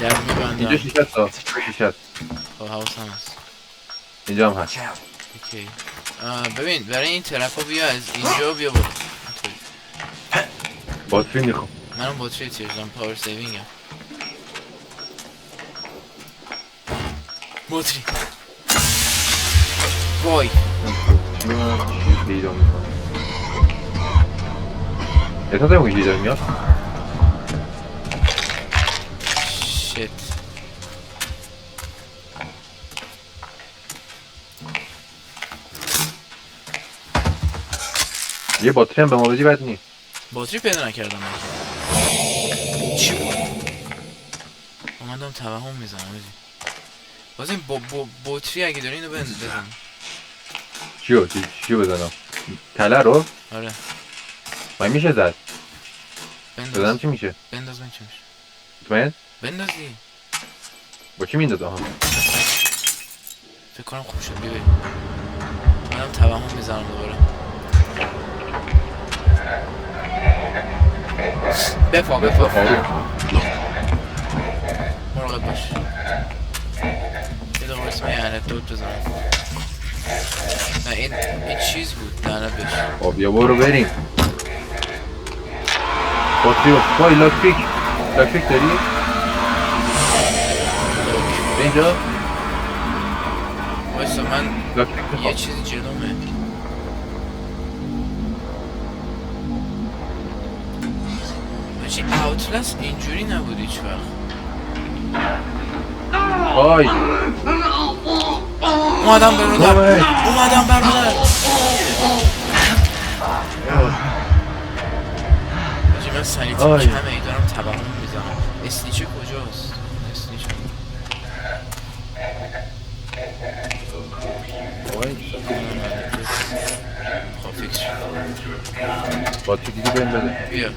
در اینجا میبندم شیشه هست شیشه هست خب حواسم هست اینجا هم هست اوکی ببین برای این طرف ها بیا از اینجا بیا برو باتری میخوام منم باتری تیرزم پاور سیوینگ هم باتری وای چی پیدا میکنم احساس نمیکنی چی داره میاد شت یه باتری هم به ما بدی بد نیست باتری پیدا نکردم من چی بود؟ اومدم توهم میزنم بازی بازی باتری اگه داری اینو بزن چیو بزنم تله رو آره من میشه زد بنداز بزنم چی میشه بنداز من چی میشه مطمئن بنداز دیگه با چی میندازم ها فکر کنم خوب شد بیبریم منم توهم میزنم دوباره بپا مراقب باش یه دقیقه اسم یه انکدوت بزنم نه این چیز بود لعنت بهش خب بیا برو بریم باتری وای لاکپیک داری؟ به اینجا وایسا من لاکپیک یه میخوام چیزی جلومه بچی اوتلس اینجوری نبود هیچ وقت آی اومدم برادر بچی من سنیتیم آی. کمه ای دارم توهم میزنم اسنیچه کجاست؟ اسنیچه با چی دیگه بهم بده. بیا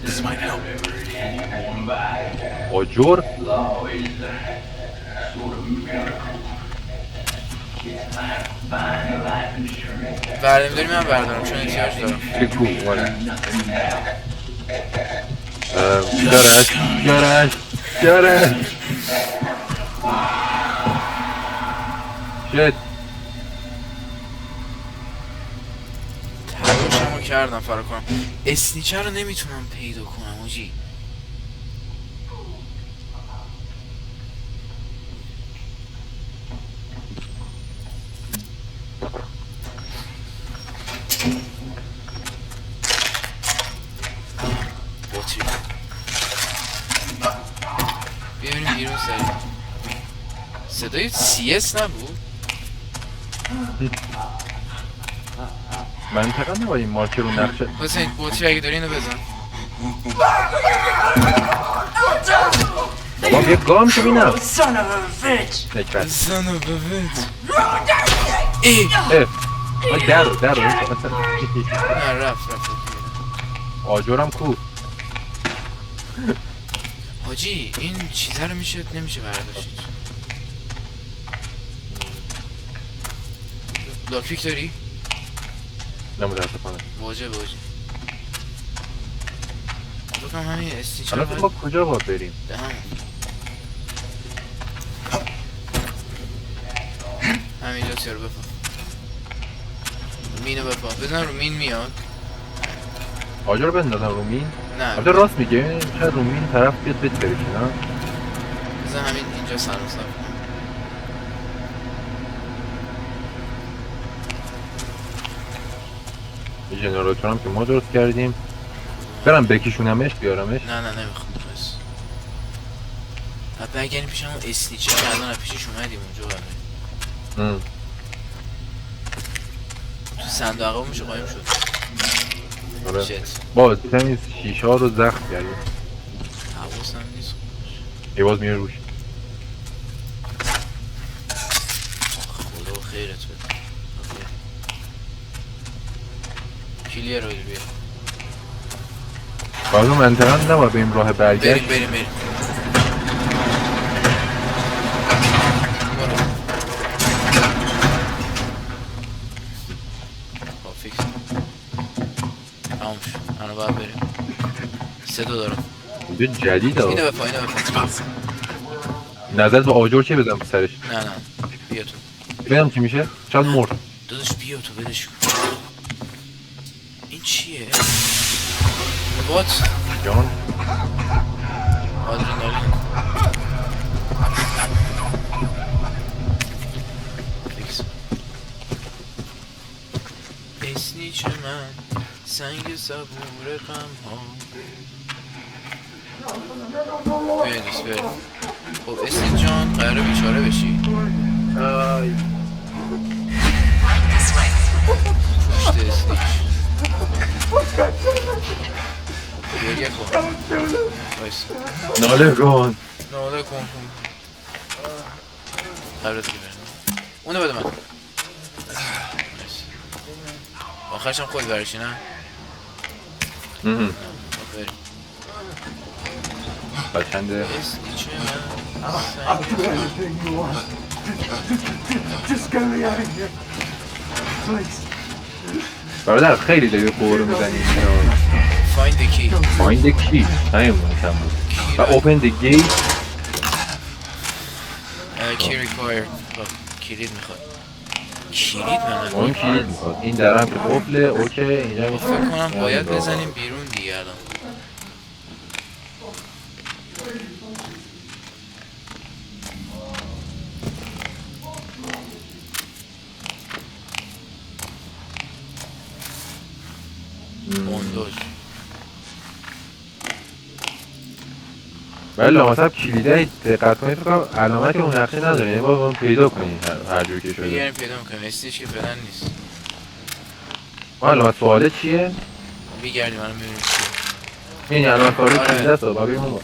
آجر بردم داری من بردارم چون احتیاج دارم. چه کو والا گرش گرش گرش شد تلاشمو کردم فرار کنم. اسنیچر رو نمیتونم پیدا کنم آجی. بطری بیاریم بیرون سریع. صدای CS نبود؟ منطقه نباید این مارکر رو نقشه حسین بطری اگه داری اینو بزن. بابا یه گام که بینم Son of a bitch! نکبت زن و ببت در نه رفت آجرم کو حاجی این چیزه رو نمیشه برداشت. لاکپیک داری؟ نمتاسفانه واجه بکنم همین استیچر حالا ما کجا باید بریم به همون همینجا سیارو بپا مینو بپا بزن رو مین میاد. آجر بندازم رو مین نه البته راست میگه شاید رو مین طرف بیاد بترکی نه بزن همین اینجا سر و صاف کنم. یه جنراتور هم که ما درست کردیم برم بکشونمش بیارمش نه نمیخوام بس حتی اگر این پیش همون اسنیچر که الان از پیشش اومدیم اونجا برای تو صندوق عقب میشه قایم شد. آره شت باز این شیشه ها رو زخم کردیم حواسم نیست. ای باز میره روش خدا خیرت بده. کلیر رو بیا باز منطقه نباید بریم راه برگشت بریم فیکس تموم شد. الان باید بریم. 3 دارم. اینجا جدید ها اینو بپا نظرت با آجر چه بدم سرش نه بیا تو ببینم چی میشه شاید مرد داداش بیا تو بدش کن. این چیه؟ وات جان آدرنالین فیکس اسنیچ من سنگ صبور غم ها بیادیس بریم. خب اسنیچ جان قراره بیچاره بشی پشت اسنیچ گریه کن بایست ناله کن ناله کن قبلت که بریم اونو بده من آخرش هم خود برشی نه؟ بریم بچنده اسنیچ من Just get me out of here. Please. برادر خیلی داری قور میزنی find the key find the key همین مونتم بود و open the gate key required. کلید میخواد. کلید من اون کلید میخواد این درم که قفله اوکی اینجا فکر کنم باید بزنیم بیرون دیگه الان. موندوش ولی لامصب کلیده دقت کنید فکر کنم علامت اون نقشه نداره یعنی باید اون پیدا کنی هر جور که شده بگیریم پیدا میکنیم. استیچ که فعلا نیست. ما علامت سواله چیه؟ میگردیم الان میبینیم چیه. این علامت سواله کلیده است باید بگیم اون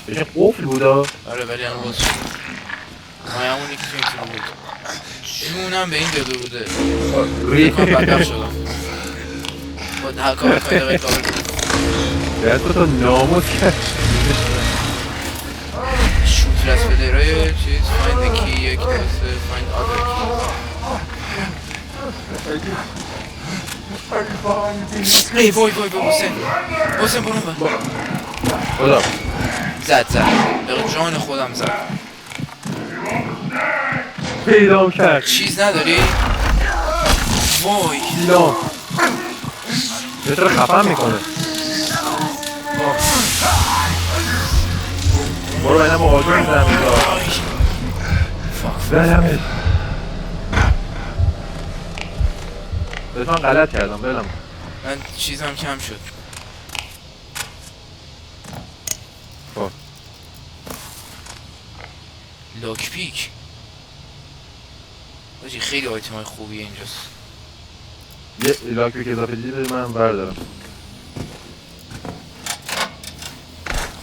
بشه قفل بودا آره ولی الان باز شد. ما همونی که تو این بود جونم به این داده بوده. ری بکنم بدبخت شدم. با کار کنید آقای کار دست تو ناموس کرد. شوت رس پلیرهای چیز find the key یک واسه find other keys ای وای حسین برون بر خدا زد به جان خودم زد پیدام کرد چیز نداری؟ وای دیدام یه چرا خفن میکنه برو اینم با آجور میزنم اینجا زدمش بهت من غلط کردم بلم من چیزم کم شد خب لاک پیک باجی خیلی آیتم های خوبیه اینجاست یه لاک پیک اضافه دیده من بردارم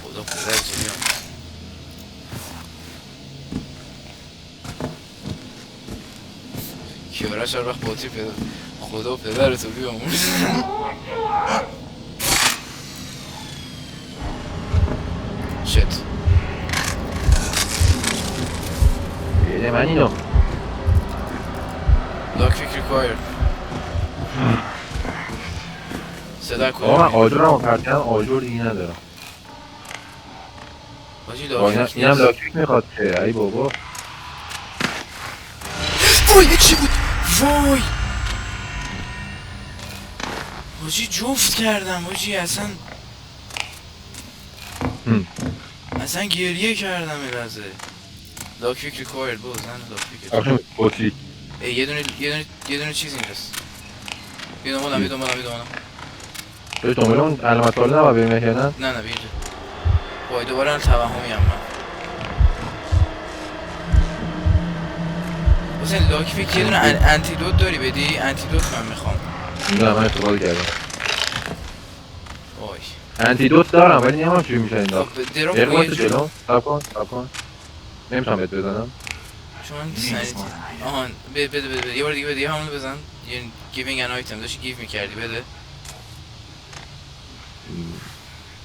خدا پدر تو بیام کیارش هر وقت باطری پیدا خدا پدر تو بیام شت بیده من اینو لاک پیک ریکوایر صدا آقا من کنم آجورم و پرچم آجور دیگه ندارم باجی لاک پیک اینم لاک پیک میخواد که ای بابا وای چی بود وای باجی جفت کردم باجی اصلا گریه کردم یه لحظه لاک پیک ریکوایر بزن لاک پیک آخه بطری یه دونه چیز اینجاست یه دنبالم به دنبال اون علامت سوال نبا بریم احیانا نه بیا اینجا وای دوباره من توهمی هم من حسین لاک پیک یه دونه انتیدوت داری بدی؟ انتیدوت من میخوام نه من استفاده کردم وای انتیدوت دارم ولی نمیدونم چی میشه این دار خب دراپ یه کن یه قوات جور جلو سب کن نمیتونم بهت بزنم چون سنیتی آهان بده یه بار دیگه بده یه همونو بزن یه گیوینگ ان آیتم داشتی گیو میکردی بده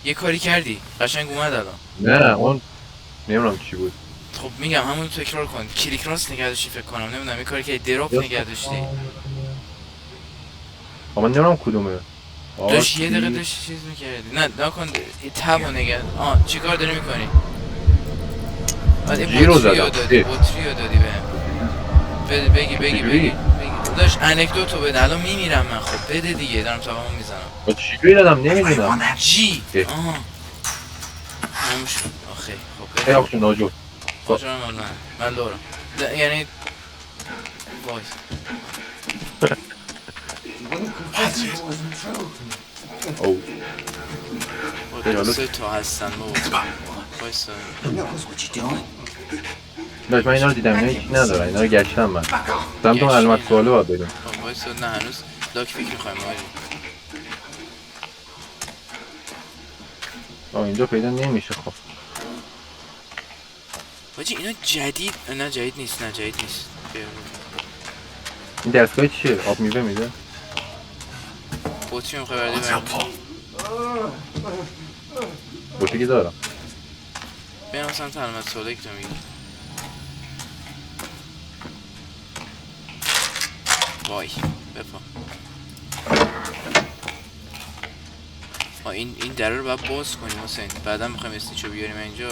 یه کاری کردی قشنگ اومد الان نه اون نمیدونم چی بود خب میگم همون تکرار کن کلیک راست نگه داشتی فکر کنم نمیدونم یه کاری که دراپ نگه داشتی من نمیدونم کدومه داشت یه دقیقه داشتی چیز میکردی نه نکن تب و نگه چی کار داری میکنی؟ جی رو زدم بطری رو دادی بهم بگی داشت انکدوتو بده الان میمیرم من خب بده دیگه دارم توهم میزنم با چی دادم نمیدونم جی آها همون شد آخه خب ای آخه ناجور کجا من لورم یعنی وای او سه تا هستن بابا وایسا داشت من اینا رو دیدم اینا هیچی ندارن اینا رو گشتم من سمت اون علامت سواله باید بریم خب وایسا نه هنوز لاک پیک میخوایم اینجا پیدا نمیشه خب واجی اینا جدید نه جدید نیست این دستگاه چیه؟ آب میوه میده؟ بطری میخوای بردی بریم بطری که دارم بیم سمت علامت سواله که تو میگی وای بپا این در رو باید باز کنیم حسین بعدا میخوایم استیچو بیاریم اینجا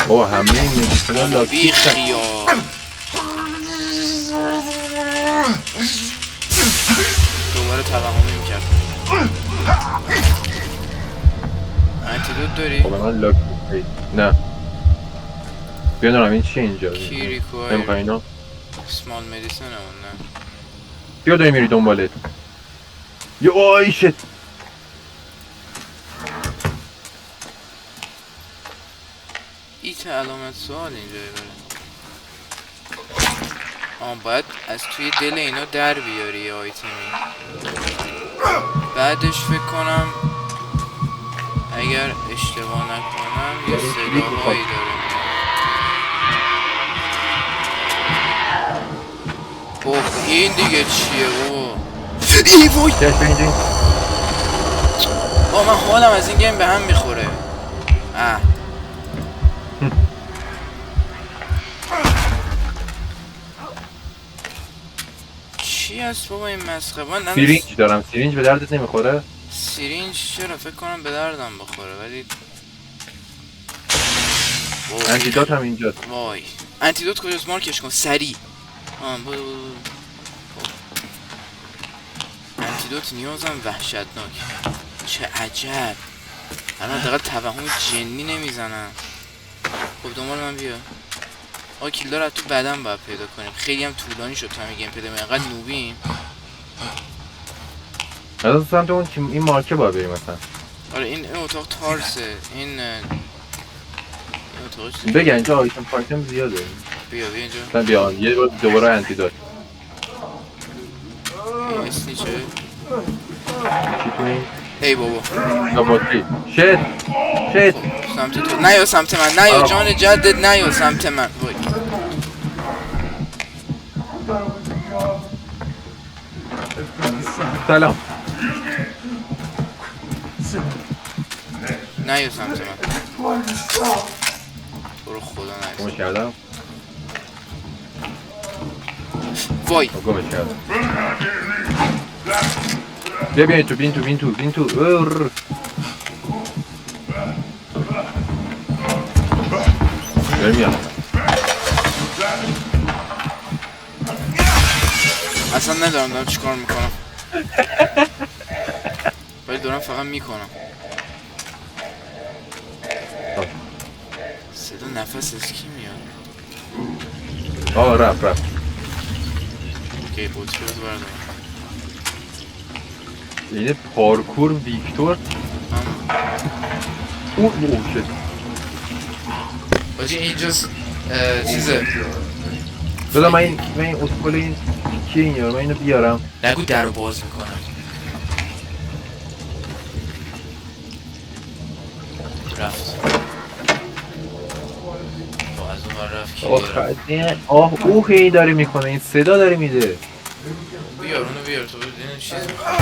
همه این نمیستدن لاکی خیال دوباره توهمی میکرد انتیدوت داری؟ خب من لاکی نه بیا دارم این چیه اینجا کی ریکوایر نمیخوای اینا سمال مدیسن همون نه بیا داری میری دنبالت یه آی شت ایت علامت سوال اینجا بره باید از توی دل اینا در بیاری یه آیتمی بعدش فکر کنم اگر اشتباه نکنم یه صداهایی داره خب این دیگه چیه بابا؟ ای وای من حالم از این گیم به هم میخوره. چی هست بابا این مسخره؟ من سیرینج دارم. سیرینج به دردت نمیخوره؟ سیرینج چرا؟ فکر کنم به دردم بخوره ولی انتیدوت هم اینجاست. وای انتیدوت کجاست؟ مارکش کن سریع. انتیدوت نیازم وحشتناک. چه عجب. الان دقیقا توهم جنی نمیزنم. خب دنبال من بیا. کیلدار رو تو بدن باید پیدا کنیم. خیلی هم طولانی شد تو همین گیم پیدا کنیم. اینقدر نوبیم. از سمت اون این مارکه باید بریم مثلا. آره این اتاق تارسه. این اتاق چیه؟ بگه اینجا آیتم پایتم زیاده. بیا اینجا. مثلا بیا یه بار دوباره انتیدوت. این اسنیچه. چی تو این؟ ای بابا. یا باتری. شت. سمت تو. نیا سمت من. نیا جان جدت نیا سمت من. وای. سلام. نیا سمت من. برو خدا نیا. گمش کردم. وای. گمش کردم. بیا بین تو. میام. اصلا ندارم چیکار میکنم. ولی دارم فقط میکنم. صدا نفس از کی میاد؟ رفت. اوکی بطری رو بردارم. اینه پارکور ویکتور. اوه شد. باجی اینجاست چیزه. بذار من این اسکول این کیه این یارو؟ من اینو بیارم. نگو در رو باز میکنم. رفت. از اون رفت. اوه هی داره میکنه. این صدا داره میده. بیار اونو بیار تو اینو چیز میخواه.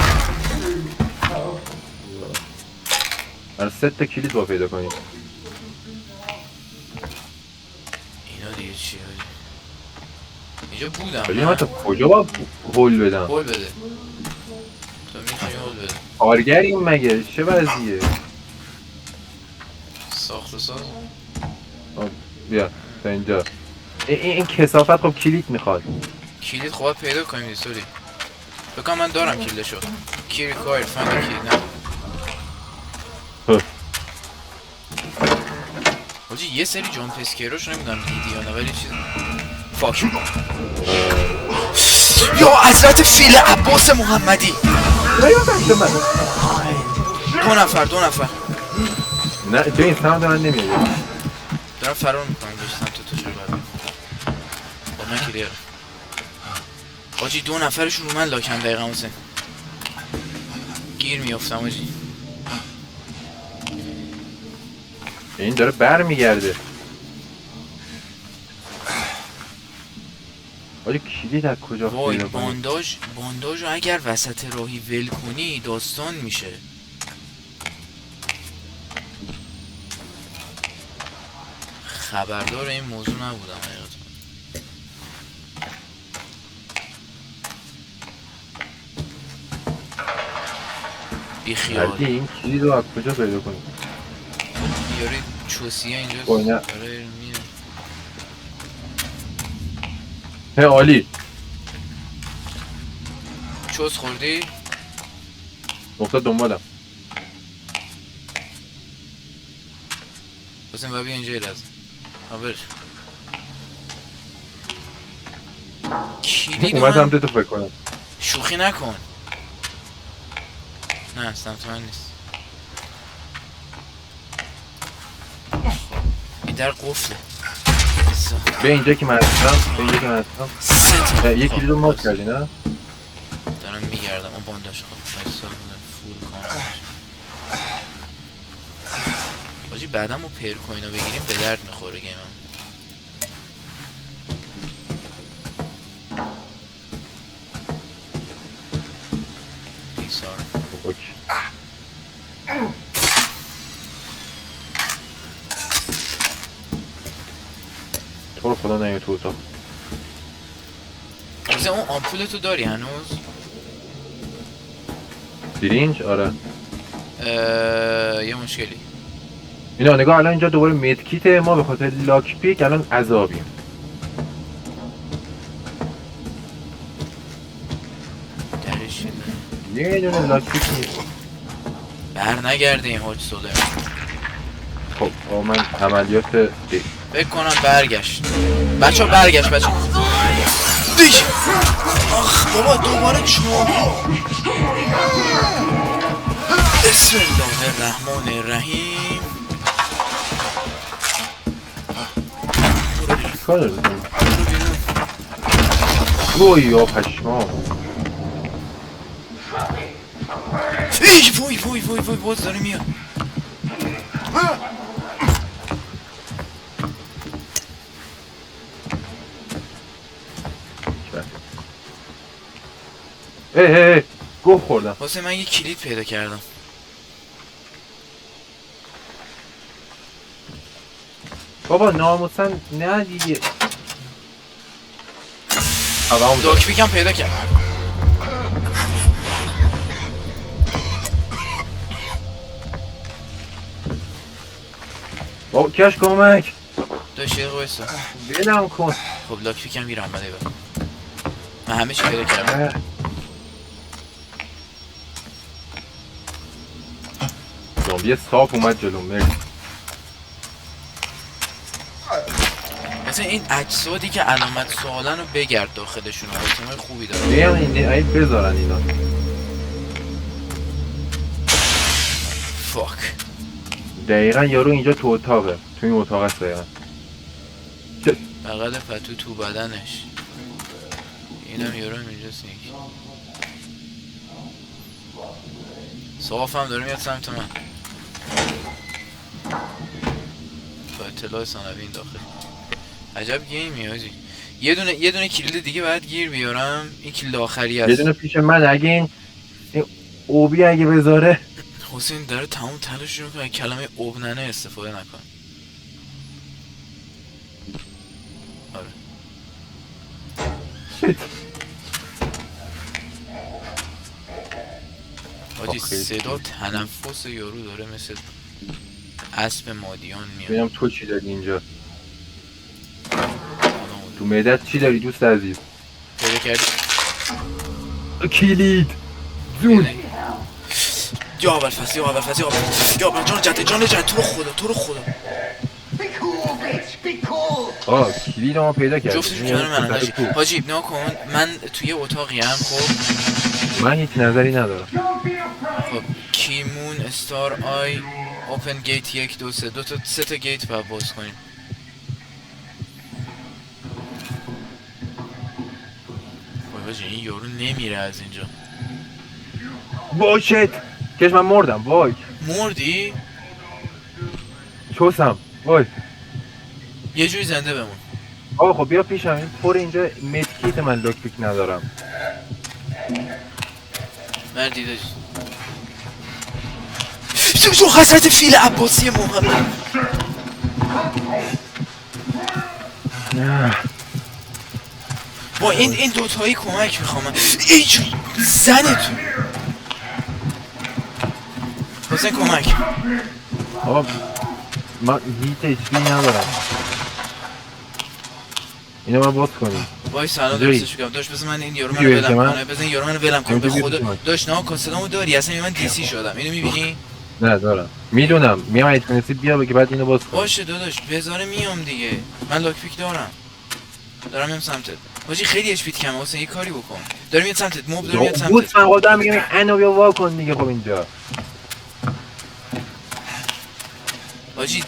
من 3 تا کلید با پیدا کنیم. اینا دیگه چیه؟ اینجا بودم. ولی من تا کجا با هول بدم؟ هول بده. تو میتونی هول بده. کارگریم مگه؟ چه وضعیه؟ ساخت و ساز. بیا تا اینجا. این کثافت خب کلید میخواد. کلید خوب پیدا کنیم دیستوری. بکنم من دارم کلیدشو. کی ریکوایر فاند کلید نه. حاجی یه سری جامپ اسکیروش نمیدونم دیدی یا نه ولی چیز فاک. یا حضرت فیل عباس محمدی. دو نفر. نه تو این سمت من نمیاد. دارم فرار میکنم بهش سمت تو چرا باید با من کلیر. آجی 2 نفرشون رو من لاکن دقیقا حسین. گیر میافتم آجی. این داره بر میگرده. آجی کلید از کجا وای پیدا کنی؟ بانداژ رو اگر وسط راهی ول کنی داستان میشه. خبردار این موضوع نبودم حقیقتا. بیخیال. این کلید رو از کجا پیدا کنی؟ یاری چوسیه اینجاست. وای نه. آره میره. هی عالی. چوس خوردی؟ افتاد دنبالم. حسین بابی اینجا یه لحظه. برش. کلید اومد من سمت تو فکر کنم. شوخی نکن. نه سمت من نیست. این در قفله. به اینجا که من هستم. یکی رو مات کردی نه؟ دارم میگردم اون بانداش خب فایستار بودم فول کامل. باجی بعدم رو پیر کوینو بگیریم به درد میخوره گیمم. برو خدا نیا تو اتاق. مثلا اون آمپولتو داری هنوز؟ سیرینج آره. یه مشکلی. اینا نگاه الان اینجا دوباره مدکیته، ما به خاطر لاک پیک الان عذابیم. درش یه دونه لاک پیک نیست. بر نگردیم حاج سوله. خب من عملیات فکر کنم برگشت. بچه ها برگشت بچه دیش. آخ بابا دوباره چوب. بسم الله الرحمن الرحیم. کار داریم وای یا پشمام. وای وای وای وای باز داره میاد. ای گوه خوردم. واسه من یه کلید پیدا کردم. بابا ناموسن نه دیگه. آقام داک پیکم پیدا کردم. بابا کش کمک. داشت یه قویستا. بینم کن. خب لاک پیکم میرم بده با. من همه چی پیدا کردم. زامبی صاف اومد جلو مرد. مثلا این اجسادی که علامت سوالن رو بگرد داخلشون آیتمای خوبی داره. بیان این بذارن اینا. فاک. دقیقا یارو اینجا تو اتاقه. تو این اتاق هست دقیقا. بغل پتو تو بدنش. اینم یارو اینجاست نیک. صاف هم داره میاد سمت من. با اطلاع ثانوی داخل. عجب گیمی آجی. یه دونه کلید دیگه باید گیر بیارم. این کلید آخری هست. یه دونه پیش من اگه این اوبی اگه بذاره. حسین داره تمام تلاش رو میکنه کلمه اوبننه استفاده نکن. آره. آجی صدا تنفس یارو داره مثل اسب مادیان میاد. ببینم تو چی داری اینجا. تو معدت چی داری دوست عزیز؟ پیدا کردی؟ کلید زون. یا اول فصل یا جان جد تو رو خدا Be cool, bitch. Be cool. کلید ما پیدا کردیم. جفتش کنار من حاجی. حاجی نگاه کن من توی اتاقی هم. خب من هیچ نظری ندارم. خب کیمون استار آی اوپن گیت 1 2 3 سه تا گیت باید باز کنیم. وای حاجی این یارو نمیره از اینجا. باشد کش من مردم. وای مردی؟ چوسم. وای یه جوری زنده بمون. خب بیا پیشم. این پر اینجا مدکیت من لاک پیک ندارم. مردی داشت تو حضرت فیل عباسی محمد. نه با این دوتایی کمک میخوام. ای جو زنتون حسین کمک. من هیچ HP ندارم. اینو من باز کنیم. وای سلام درستش کنم. داشت بذار من این یارو منو جویی که ولم من؟ کنه. بذار این یارو منو ولم کنه به جویی خدا. که من؟ داشت نه کاسدامو داری اصلا من دیسی شدم. اینو میبینی؟ نه دارم میدونم. میام اگه تونستی بیا بگی بعد اینو باز کن. باشه داداش بذاره میام دیگه. من لاک پیک دارم میام سمتت. حاجی خیلی اچ پیت کمه واسه یه کاری بکن. داره میاد سمتت. موب داره میاد سمتت. بود من خودم میگم اینو بیا وا کن دیگه. خب اینجا حاجی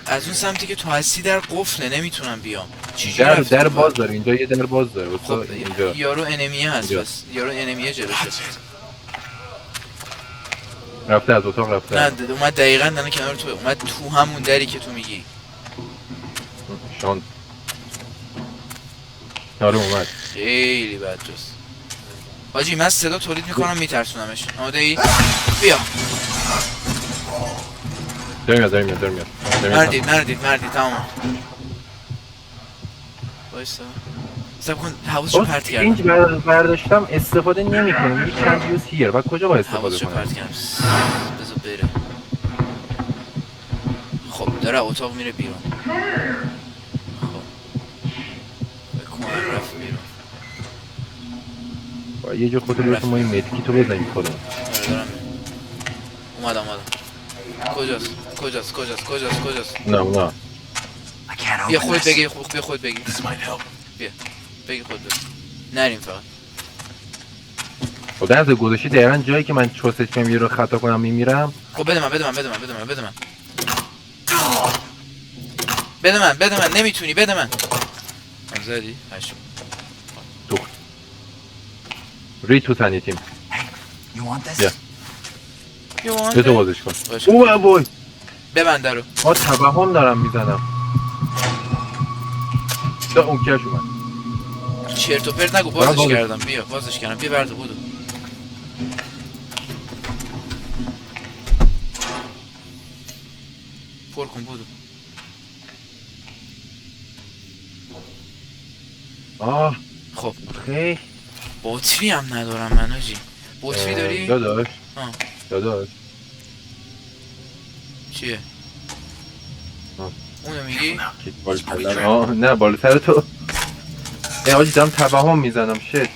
از اون سمتی که تو هستی در قفله نمیتونم بیام. چجوری رفتی در تو باز داره اینجا. یه در باز داره خب اینجا. یارو انمیه هست اینجا. بس یارو انمیه جلوش هست. رفته از اتاق رفته. نه اومد دقیقاً دنه کنار تو. اومد تو همون دری که تو میگی. شانس. آره اومد. خیلی بد جست. حاجی من صدا تولید میکنم میترسونمش. آماده ای؟ بیا. داره میاد مردید تمام. وایسا سب کن حواسشو پرت اینج کردم برداشتم استفاده نمی‌کنم. یه چند یوز هیر و کجا با استفاده حواسشو کنم؟ پرت کردم بذار بره. خب داره اتاق میره بیرون. خب بکنم رفت بیرون. با یه جا خودت برسه ما این مدکی تو بزنیم خودم. آره دارم اومدم کجاست نه I can't بیا open خودت this. بگی بیا خودت بگی This might help. بگی خودت بگی نریم فقط خدا از گذاشتی دقیقا جایی که من چوسش کنم یه رو خطا کنم میمیرم. خب بده من نمیتونی بده من زدی هشم ری تو تنی تیم. You want this? Yeah. به تو بازش کن. باشه. اوه بای ببند درو ما توهم دارم میزنم. دا اون کش اومد. چرت و پرت نگو بازش کردم بیا برده بودو پر کن بودو آه خب خیلی بطری هم ندارم من آجی بطری داری؟ داداش آه. داداش چیه؟ آه. اونو میگی؟ آه نه بالا سر تو. ای آجی دارم توهم میزنم شت.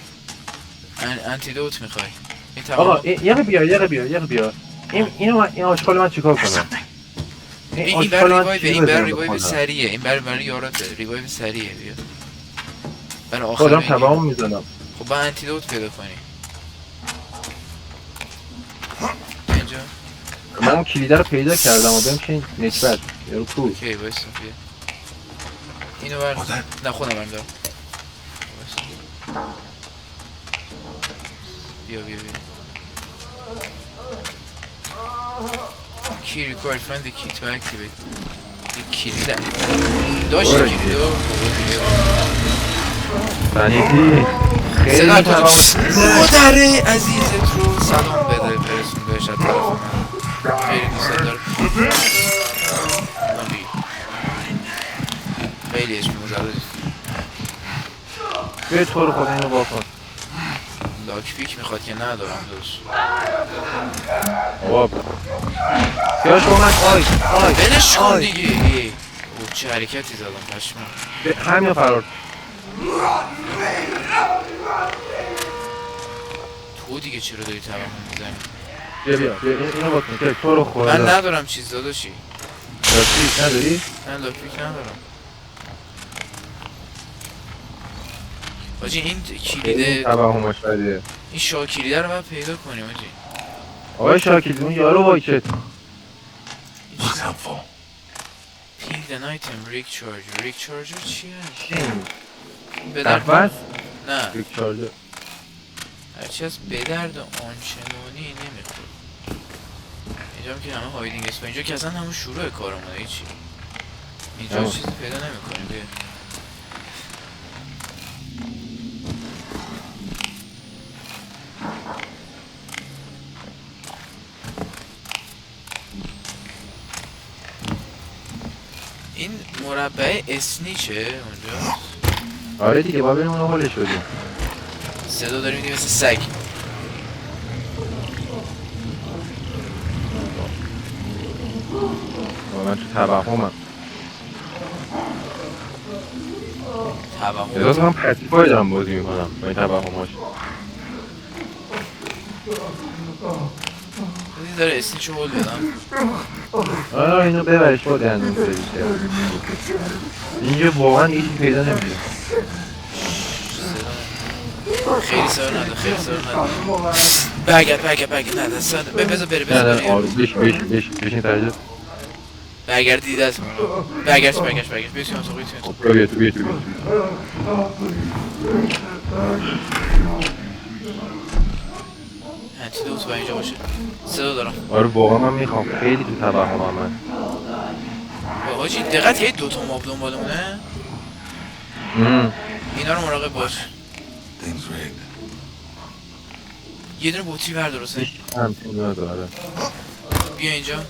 انتیدوت میخوای این آقا تمام یه بیا این آشغال من چیکار کنم؟ این بر ریوایو سریعه این بر یاراته ریوایو سریعه بیا برای آخر خودم توهم میزنم. خب با انتیدوت پیدا کنی اینجا من اون کلیده رو پیدا کردم و بهم نکبت یارو کو. اوکی وایسا بیا اینو بر نه خودم بردارم بیا key required find the key to activate the کلید داشت کلیدو فنیدی خیلی صدا کن توهم مادر عزیزت رو سلام بده برسون بهش از طرف من خیلی دوست دارم خیلی عشق مزرد به تو رو خود اینو باکن. لاک پیک میخواد که ندارم دوست بابا سیاش با من آی بلش کن دیگه او چه حرکتی زدم پشمم همین فرار. تو دیگه چرا داری توهم میزنی بیا اینو باکن تو رو خود. من ندارم چیز داداشی لاکی نداری؟ من لاک پیک ندارم حاجی این کلیده توهم شدیه. این شاه کلیده رو باید پیدا کنیم حاجی آقای شاکیل اون یارو وایچت. Looks helpful. پینگ دن آیتم ریک چارجر چیه؟ به درد درد نه ریک چارجر هرچی از به درد آنچنانی نمیخور اینجا هم که همه هایدینگ اسم اینجا که اصلا همه شروع کارمونه هیچی اینجا چیزی پیدا نمیکنیم بیا این مربع اسنیچه اونجا آره دیگه با بریم اونو حالش بدیم. صدا داری میدی مثل سگ من تو توهمم. توهم احساس کنم پسیفای دارم بازی میکنم با این توهماش. دیدی داره اسنیچو هول بدم آره اینو ببرش با دندون سریشه. اینجا واقعا هیچی پیدا نمیشه. خیلی سر نده برگرد نده ساده بذار بره نه آروم بشین ترجه. برگرد دیده از برگرد بیا توی اتاق بیا تو انتیدوت با اینجا باشه صدا دارم آره واقعا من میخوام خیلی تو توهمم من. حاجی دقت که دوتا ماب دنبالمونه اینا رو مراقب باش Things rigged. یه دونه بطری بردار حسین همچین نداره. بیا اینجا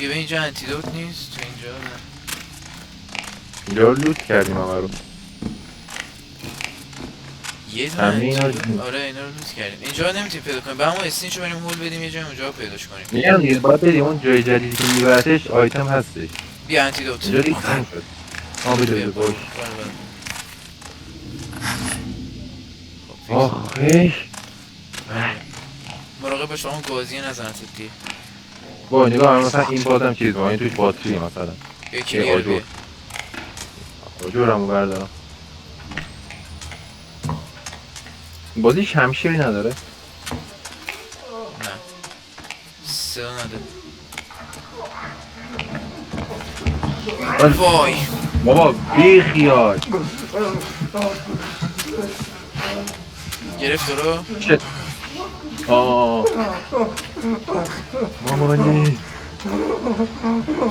بیا به اینجا انتیدوت نیست تو اینجا نه. اینجا رو لوت کردیم همه رو. یه همه دونه اینا انتیدوت. آره اینا رو لوت کردیم. اینجا نمیتونیم پیدا کنیم. به همون استینشو بریم هول بدیم یه جای اونجا پیداش کنیم. میگم دیگه باید بریم اون جای جدیدی که میبرتش آیتم هستش. بیا انتیدوت. اینجا دیگه تنگ شد. بده باش. آخه مراقب باش اون گازی نزنه دیگه. با نگاه هم مثلا این بازم چیز ما این توش باتری مثلا یکی دیگه بیا. آجورمو بردارم. بازی شمشیری نداره؟ نه صدا نده. وای بابا بی خیال گرفت رو. شت مامانی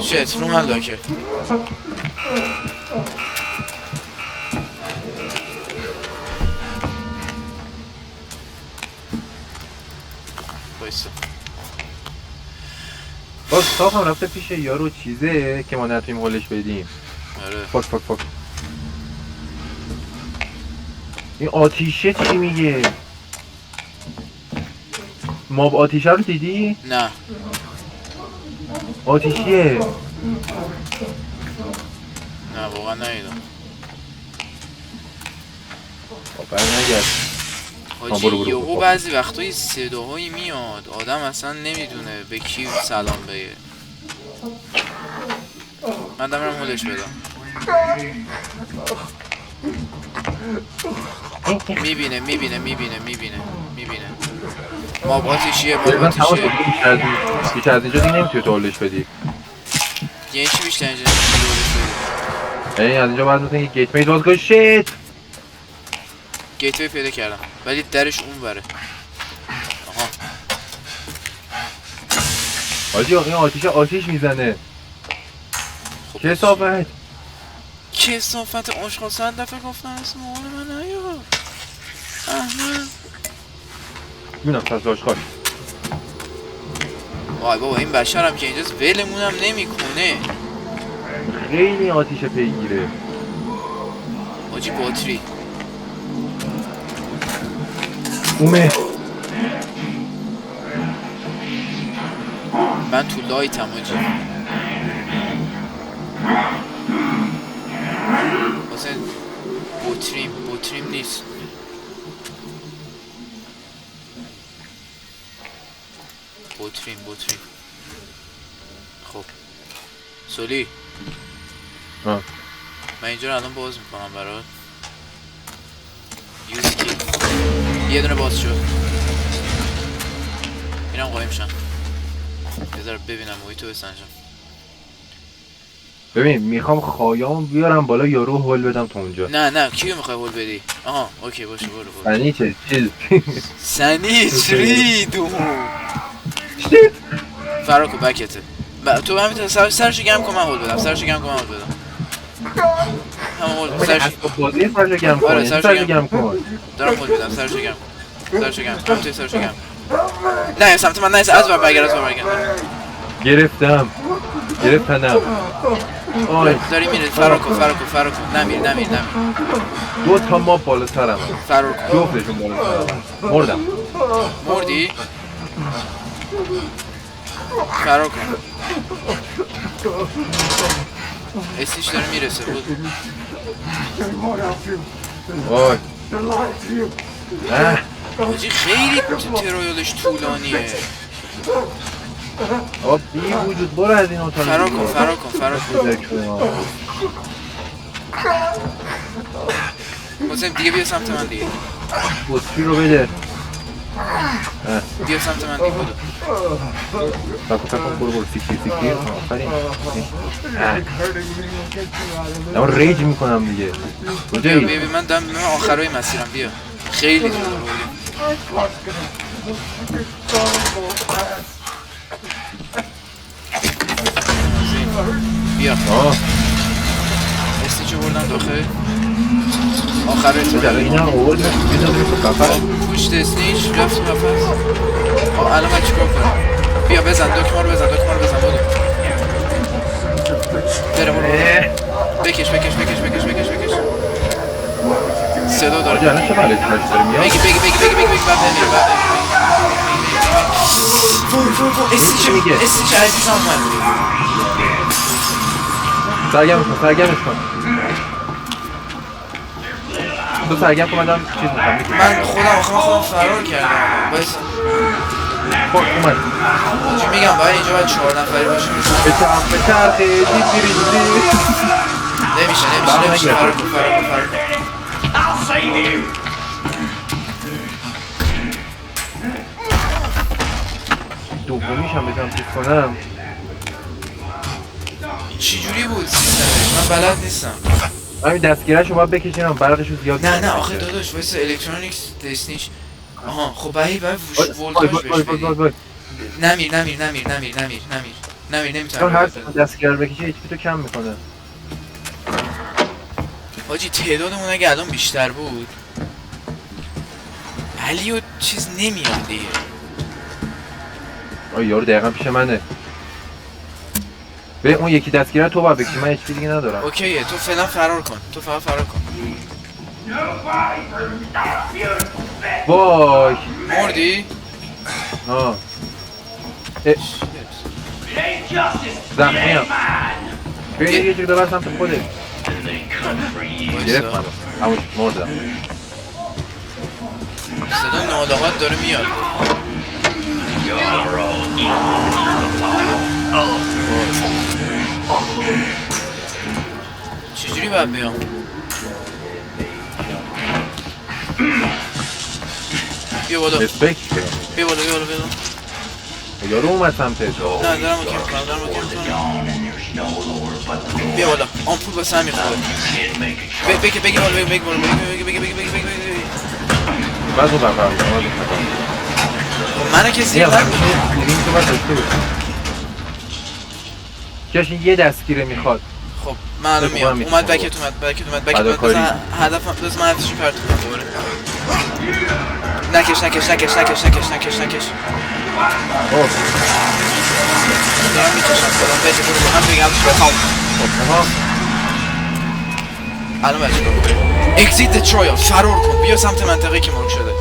شت رو من لاکه. بایستا باز صاف هم رفته پیش یارو چیزه که ما نتونیم هولش بدیم. آره فاک فاک فاک. این آتیشه چی میگه؟ ماب آتیشه رو دیدی؟ نه آتیشیه. نه واقعا ندیدم. برنگرد. حاجی برو. یهو بعضی وقتا یه صداهایی میاد آدم اصلا نمیدونه به کی سلام بگه. من دارم هولش بدم. میبینه ماب آتیشیه ماب آتیشیه. بیش از اینجا دیگه نمیتونی تو هولش بدی. یعنی چی بیشتر اینجا نمیتونی هولش بدی؟ یعنی از اینجا باید مثلا یه گیت میز باز کنی. شیت گیتوی پیدا کردم ولی درش اون بره. آها حاجی این آتیش میزنه. خب کثافت آشغال 100 دفعه گفتم اسم مامان من نیار احمد. میونم پس آشغال. وای بابا این بشرم که اینجاست ولمونم نمیکنه. خیلی آتیش پیگیره. حاجی باتری اومه. من تو لایتم حاجی. واسه بطریم نیست. بطریم خب سولی من اینجا رو الان باز میکنم برات. یوز کی یه دونه باز شد. اینم قایم شم یه ذره ببینم محیطو بسنجم. ببین میخوام خایام بیارم بالا یارو هول بدم تو اونجا. نه کیو میخوای هول بدی؟ آها اوکی باشه برو سنی چه چیز سنیچ ریدو فراکو بکته تو همین سرشو گم کن من هول بدم. همه هول بدم سرشو بازی سرشو گم کن. آره سرشو گم کن. دارم هول بدم. سرشو گم هم توی سرشو گم. نه سمت من نیست. از بر برگرد گرفتم. آی داری میره. فراکو نمیر دو تا ما بالا سرم. فراکو جفتشون بالا سرم. مردم. مردی؟ فراکو اسیش داره میرسه بود. وای حاجی خیلی ترایلش طولانیه. آب بی وجود برو از این اتاق. فراکو حسین دیگه بیا سمت من دیگه. بطری رو بده. بیا سمت من دیگه بودو. برو سیکیر آفرین. اما ریج میکنم دیگه. بیا من آخرای مسیرم. بیا خیلی دور بودیم. بیا استیچو بردم داخل. آخره تو این هم آورد پوشت اسنیچ رفت قفس. الان من چیکار کنم؟ بیا بزن دکمه رو بزن بودو. بره برو بکش صدا داره آجا الان چه بلایی داره میاد؟ بگی بعد نمیره وای استیچ عزیزم اومد سرگرمش کن تو سرگرم کن من چیز میکنم من خودم فرار کردم بایستا خب اومد چی میگم باید اینجا باید 4 نفری باشیم به چرخه نمیشه فرار کن I'll save you. دومیش هم بزنم چیز کنم چی جوری بود سیستمش من بلد نیستم همین دستگیرش رو باید بکشیم برقشو زیاد نه آخه داداش واسه الکترونیکس دسنیش آها خب باید ولتاژ بهش بدی نمیر نمیتونم چون هر دستگیر رو بکشی HP تو کم میکنه حاجی تعدادمون اگه الان بیشتر بود علی و چیز نمیاد دیگه آه یارو دقیقا پیش منه به اون یکی دستگیره تو باید بکشی من HP دیگه ندارم اوکیه تو فعلا فرار کن وای مردی؟ آه It ain't justice. زخمیم بیا یه جور ببر سمت خودت They come for you. گرفت من همون مردم صدا نالغات داره میاد چجوری باید بیام؟ بیا بالا اسپک یارو اومد سمت تو نه دارم اوکی میکنم بیا بالا آمپول واسه همین خوبه بگی بالا بعد رو برقرار منو کسی نکنه این تو باید داشته بود جاش این یه دستگیره میخواد خب من الان میام اومد بکت اومد بزن هدفم بزن من هدفشو پرت کنم دوباره نکش اوه دارم میکشم خودم بهت برو هم بگم بخوام الان بچه برو اکزیت د ترایل فرار کن بیا سمت منطقه که مارک شده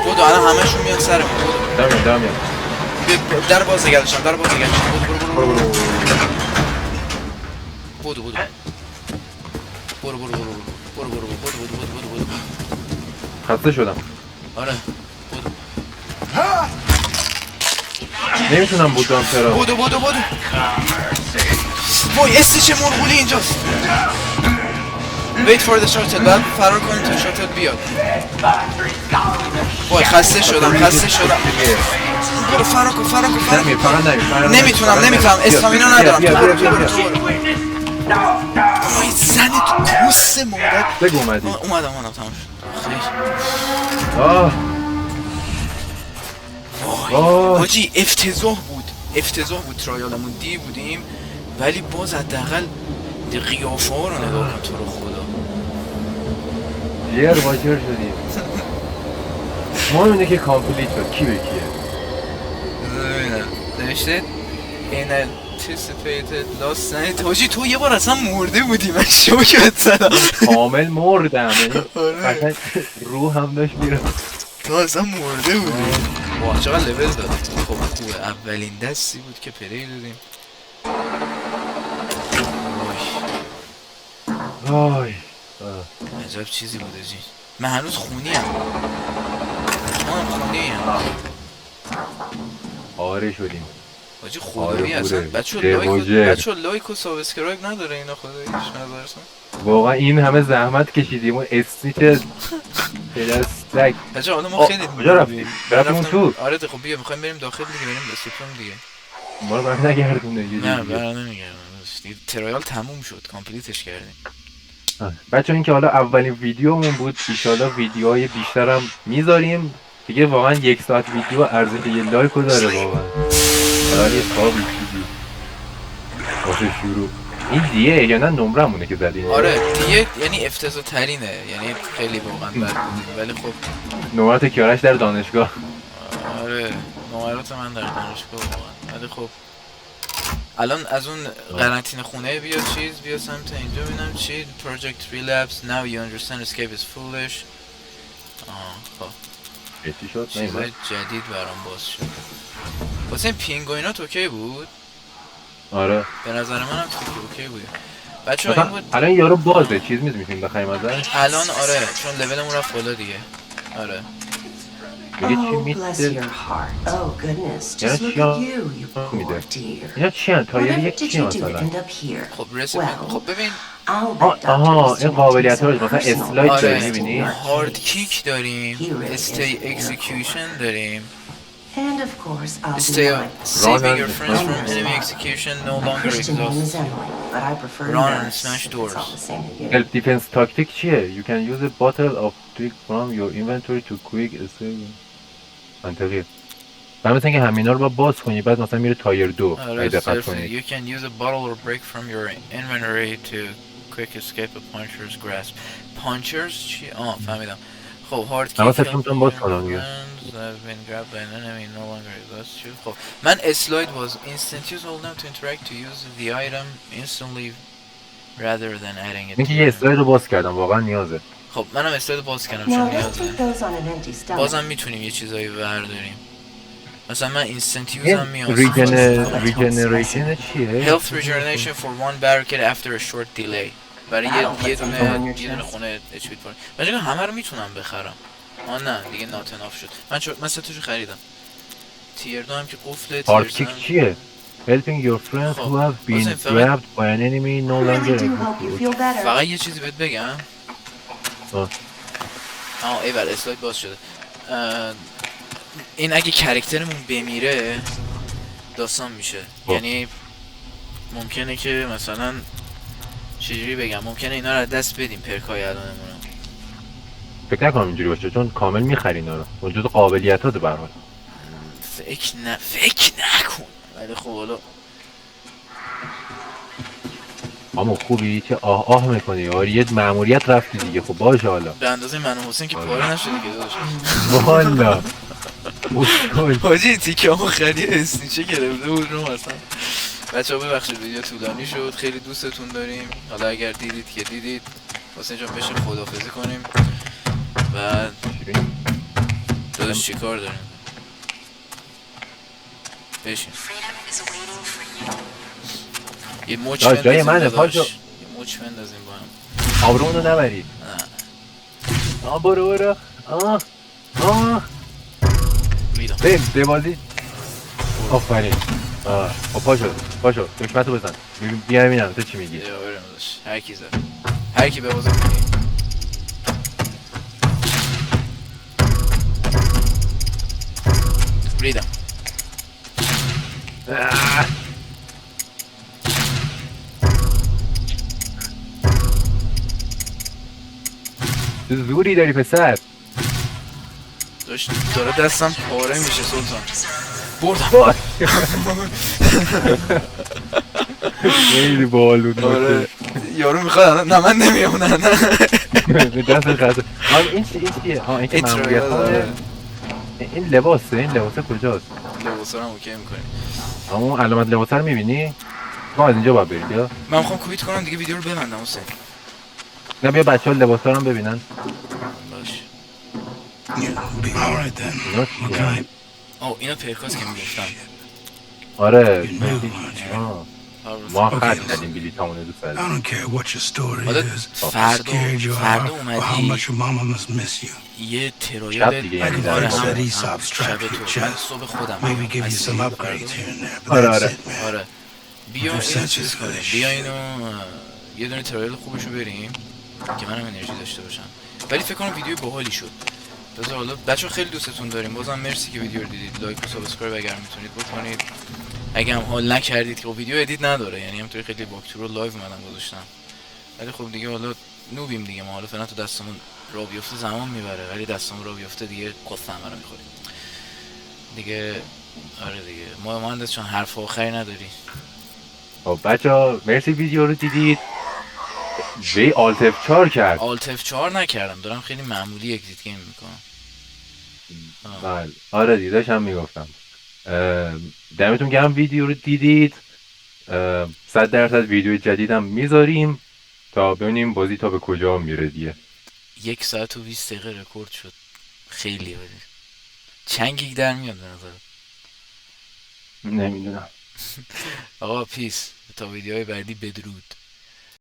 بودو الان همه‌شون میان سرمون دارم میام در باز نگردشم برو خسته شدم آره نمیتونم بودم چرا بودو وای استیچ مرغولی اینجاست wait for the shuttle بعد فرار کنید تا شاتل بیاد وای خسته شدم برو فرار کن نمیتونم استامینا ندارم وای زن تو کوس مادر بگو اومدی اومدم تمام شد آه وای حاجی افتضاح بود ترایالمون دی بودیم ولی باز حداقل قیافه ها رو نگاه کن تو رو خدا جر با جر شدیم ما اینه که کامپلیت شد کی به کیه نوشته anticipated last night حاجی تو یه بار اصلا مرده بودی من شوکت زدم کامل مردم یعنی قشنگ روح هم داشت میره تو اصلا مرده بودی واه چقدر لول داد خب خوبه اولین دستی بود که پلی دادیم وای عجب چیزی بوده جی من هنوز خونیم آره شدیم حاجی خدایی اصلا بچه لایک و سابسکرایب نداره اینا خداییش نظرتون واقعا این همه زحمت کشیدیم و اسنیچ پلاستیک بچه حالا ما خیلی کجا رفتیم؟ رفتیم تو؟ آره خب بیا میخوایم بریم داخل دیگه بریم به سپرم دیگه ما رو برای نگردونه نه برای نمیگردم ترایال تموم شد کامپلیتش کردیم بچه این که حالا اولین ویدیومون بود ایشالا ویدیوهای بیشترم میذاریم دیگه واقعا 1 ساعت ویدیو ارزش یه لایک رو داره واقعا حالا یه خوابی چیزی واسه شروع این دیه یا نه نمرمونه که زدیم آره دیه یعنی افتضاح ترینه یعنی خیلی واقعا بد بودیم ولی خب نمرات کیارش در دانشگاه آره نمرات من در دانشگاه واقعا. ولی خب الان از اون قرنطینه خونه بیا سمت اینجا ببینم چی Project Relapse now you understand escape is foolish. خب چی شد؟ چیزای جدید برام باز شد. واسه این پینگوینات اوکی بود؟ آره به نظر منم که اوکی بود. بچه‌ها این بود الان یارو بازه چیز میتونیم بخریم ازش؟ الان آره چون لولمون رفت بالا دیگه. آره میگه چی Oh, bless میده؟ your heart. Oh, goodness. Yeah, Just look sure. at you, you poor dear. اینا چی هن؟ تایر Whatever یک did چی you do to مثلا؟ end up here? خب رسیدیم. Well, خب ببین I'll bet Dr. آها این Wisdom قابلیت takes ها a مثلا personal اسلاید آره. داری interest in میبینی؟ your هارد case. کیک داریم He really is استی an اکزیکیوشن داریم And of course, I'll do Stay my saving your and friends from smash enemy doors. execution no My longer Christian name is exists. Emily, but I prefer Run and Nurse. smash It's doors. all the same to you. سلف دیفنس تاکتیک چیه؟ You can use a bottle of twig from your inventory to quick escape. منطقیه. من مثل اینکه همینا رو با باز کنی بعد مثلا میره تایر 2 آره اگه دقت self کنی. you can use a bottle or break from your inventory to quick escape a puncher's grasp. Punchers چی؟ فهمیدم. خب هارد اما کیک ستون باز کنم دیگه. I've been grabbed by an enemy no longer exists. خب من اسلاید was instant use hold down to interact to use the item instantly rather than adding it اینکه to یه your- اسلاید رو باز کردم واقعا نیازه. خب منم اسلاید باز کردم Now چون let's نیازه. take those on an empty stomach. بازم میتونیم یه چیزایی برداریم. مثلا من اینستنت این یوزم میاد. ریجنریشن چیه؟ Health regeneration for one barricade after a short delay. برای یه دونه خونه HP پارک. من چون همه رو میتونم بخرم. نه دیگه نات اناف شد. من سه تاشو خریدم. تیر 2 هم که قفله. هارد کیک چیه؟ Helping your friends who have been حسین، فقط- grabbed by an enemy no Really longer do hope you exist. feel better. فقط یه چیزی بهت بگم. ایول اسلاید باز شده. این اگه کرکترمون بمیره داستان میشه. یعنی ممکنه که مثلا چجوری بگم ممکنه اینا رو از دست بدیم پرکای الانمون رو. فکر نکنم اینجوری باشه چون کامل میخری اینا رو. اون جزء قابلیتات به هر حال. فکر نکن. ولی خب حالا اما خوبی چه آه میکنی یاری یه مأموریت رفتی دیگه خب باشه حالا. به اندازه من و حسین که پاره نشده که داداش. والا. اسکل. حاجی تیکه همو خیلی اسنیچه گرفته بود رو مثلا. بچه ها ببخشید ویدیو طولانی شد خیلی دوستتون داریم. حالا اگر دیدید که دیدید حسین جان بشه خداحافظی کنیم. بعد داداش چی کار داریم؟ بشین یه مچ جای بندازیم منه، داداش. پاشو. یه مچ بندازیم با هم. آبرومونو نبری. برو. میدم بریم ببازی. آفرین. پاشو دکمتو بزن. بیا ببینم تو چی میگی. یا بریم داداش. هر کی زد هر کی به بازم کنی. ریدم تو زوری داری پسر. داره دستم پاره میشه سلطان. بردم خیلی باحال بود. آره یارو میخواد نه من نمیام نه به دست خسته. این چیه؟ این که مأموریت ها. این لباسه کجاست؟ لباسا رو هم اوکی میکنیم. اما علامت لباسه رو میبینی؟ ما از اینجا باید بریم بیا. من میخوام کویت کنم دیگه ویدیو رو ببندم حسین. نه بیا بچه ها لباسه رو هم ببینن. باش. Alright then. اینا What چیه؟ can I... اینا پیرکاست که میگفتم. آره You know, آه. ما خرد کردیم بلیطامونو دوست I داریم. don't care what your story حالا is, how فردا scared you are, فردا or how اومدی much your mama must miss you. یه شب ترایل دیگه یعنی آره در همون Said Aesop's شب trap your تو من chest. صبح خودم Maybe give you از some فردا. upgrades here and there, but Alright, that's alright. it, man. آره بیا Your اینو senses چیز for کنیم. this بیا shit. اینو یه دونه ترایل خوبشو بریم که منم انرژی داشته باشم. ولی فکر کنم ویدیو باحالی شد. بذار حالا بچه‌ها خیلی دوستتون داریم. بازم مرسی که ویدیو رو دیدید. لایک و سابسکرایب اگر میتونید بکنید. اگه هم حال نکردید که ویدیو ادیت نداره یعنی همونطوری خیلی واکتور رو لایو اومدم گذاشتم. ولی خب دیگه حالا نوبیم دیگه ما حالا فعلا تو دستمون را بیفته زمان میبره ولی دستمون را بیفته دیگه قصه همه رو میخوریم دیگه. آره دیگه ما مهندس چون حرف آخری نداری. خب بچه ها مرسی ویدیو رو دیدید. وی آلت F4 کرد. آلت F4 نکردم دارم خیلی معمولی اگزیت گیم میکنم. بله آره دیگه داشتم میگفتم. دمتون گرم ویدیو رو دیدید. 100% ویدیو جدیدم میذاریم تا ببینیم بازی تا به کجا میره دیگه. 1 ساعت و 20 دقیقه رکورد شد، خیلی ولی چنگی در میاد به نظر. نمیدونم. آقا پیس، تا ویدیوهای بعدی بدرود.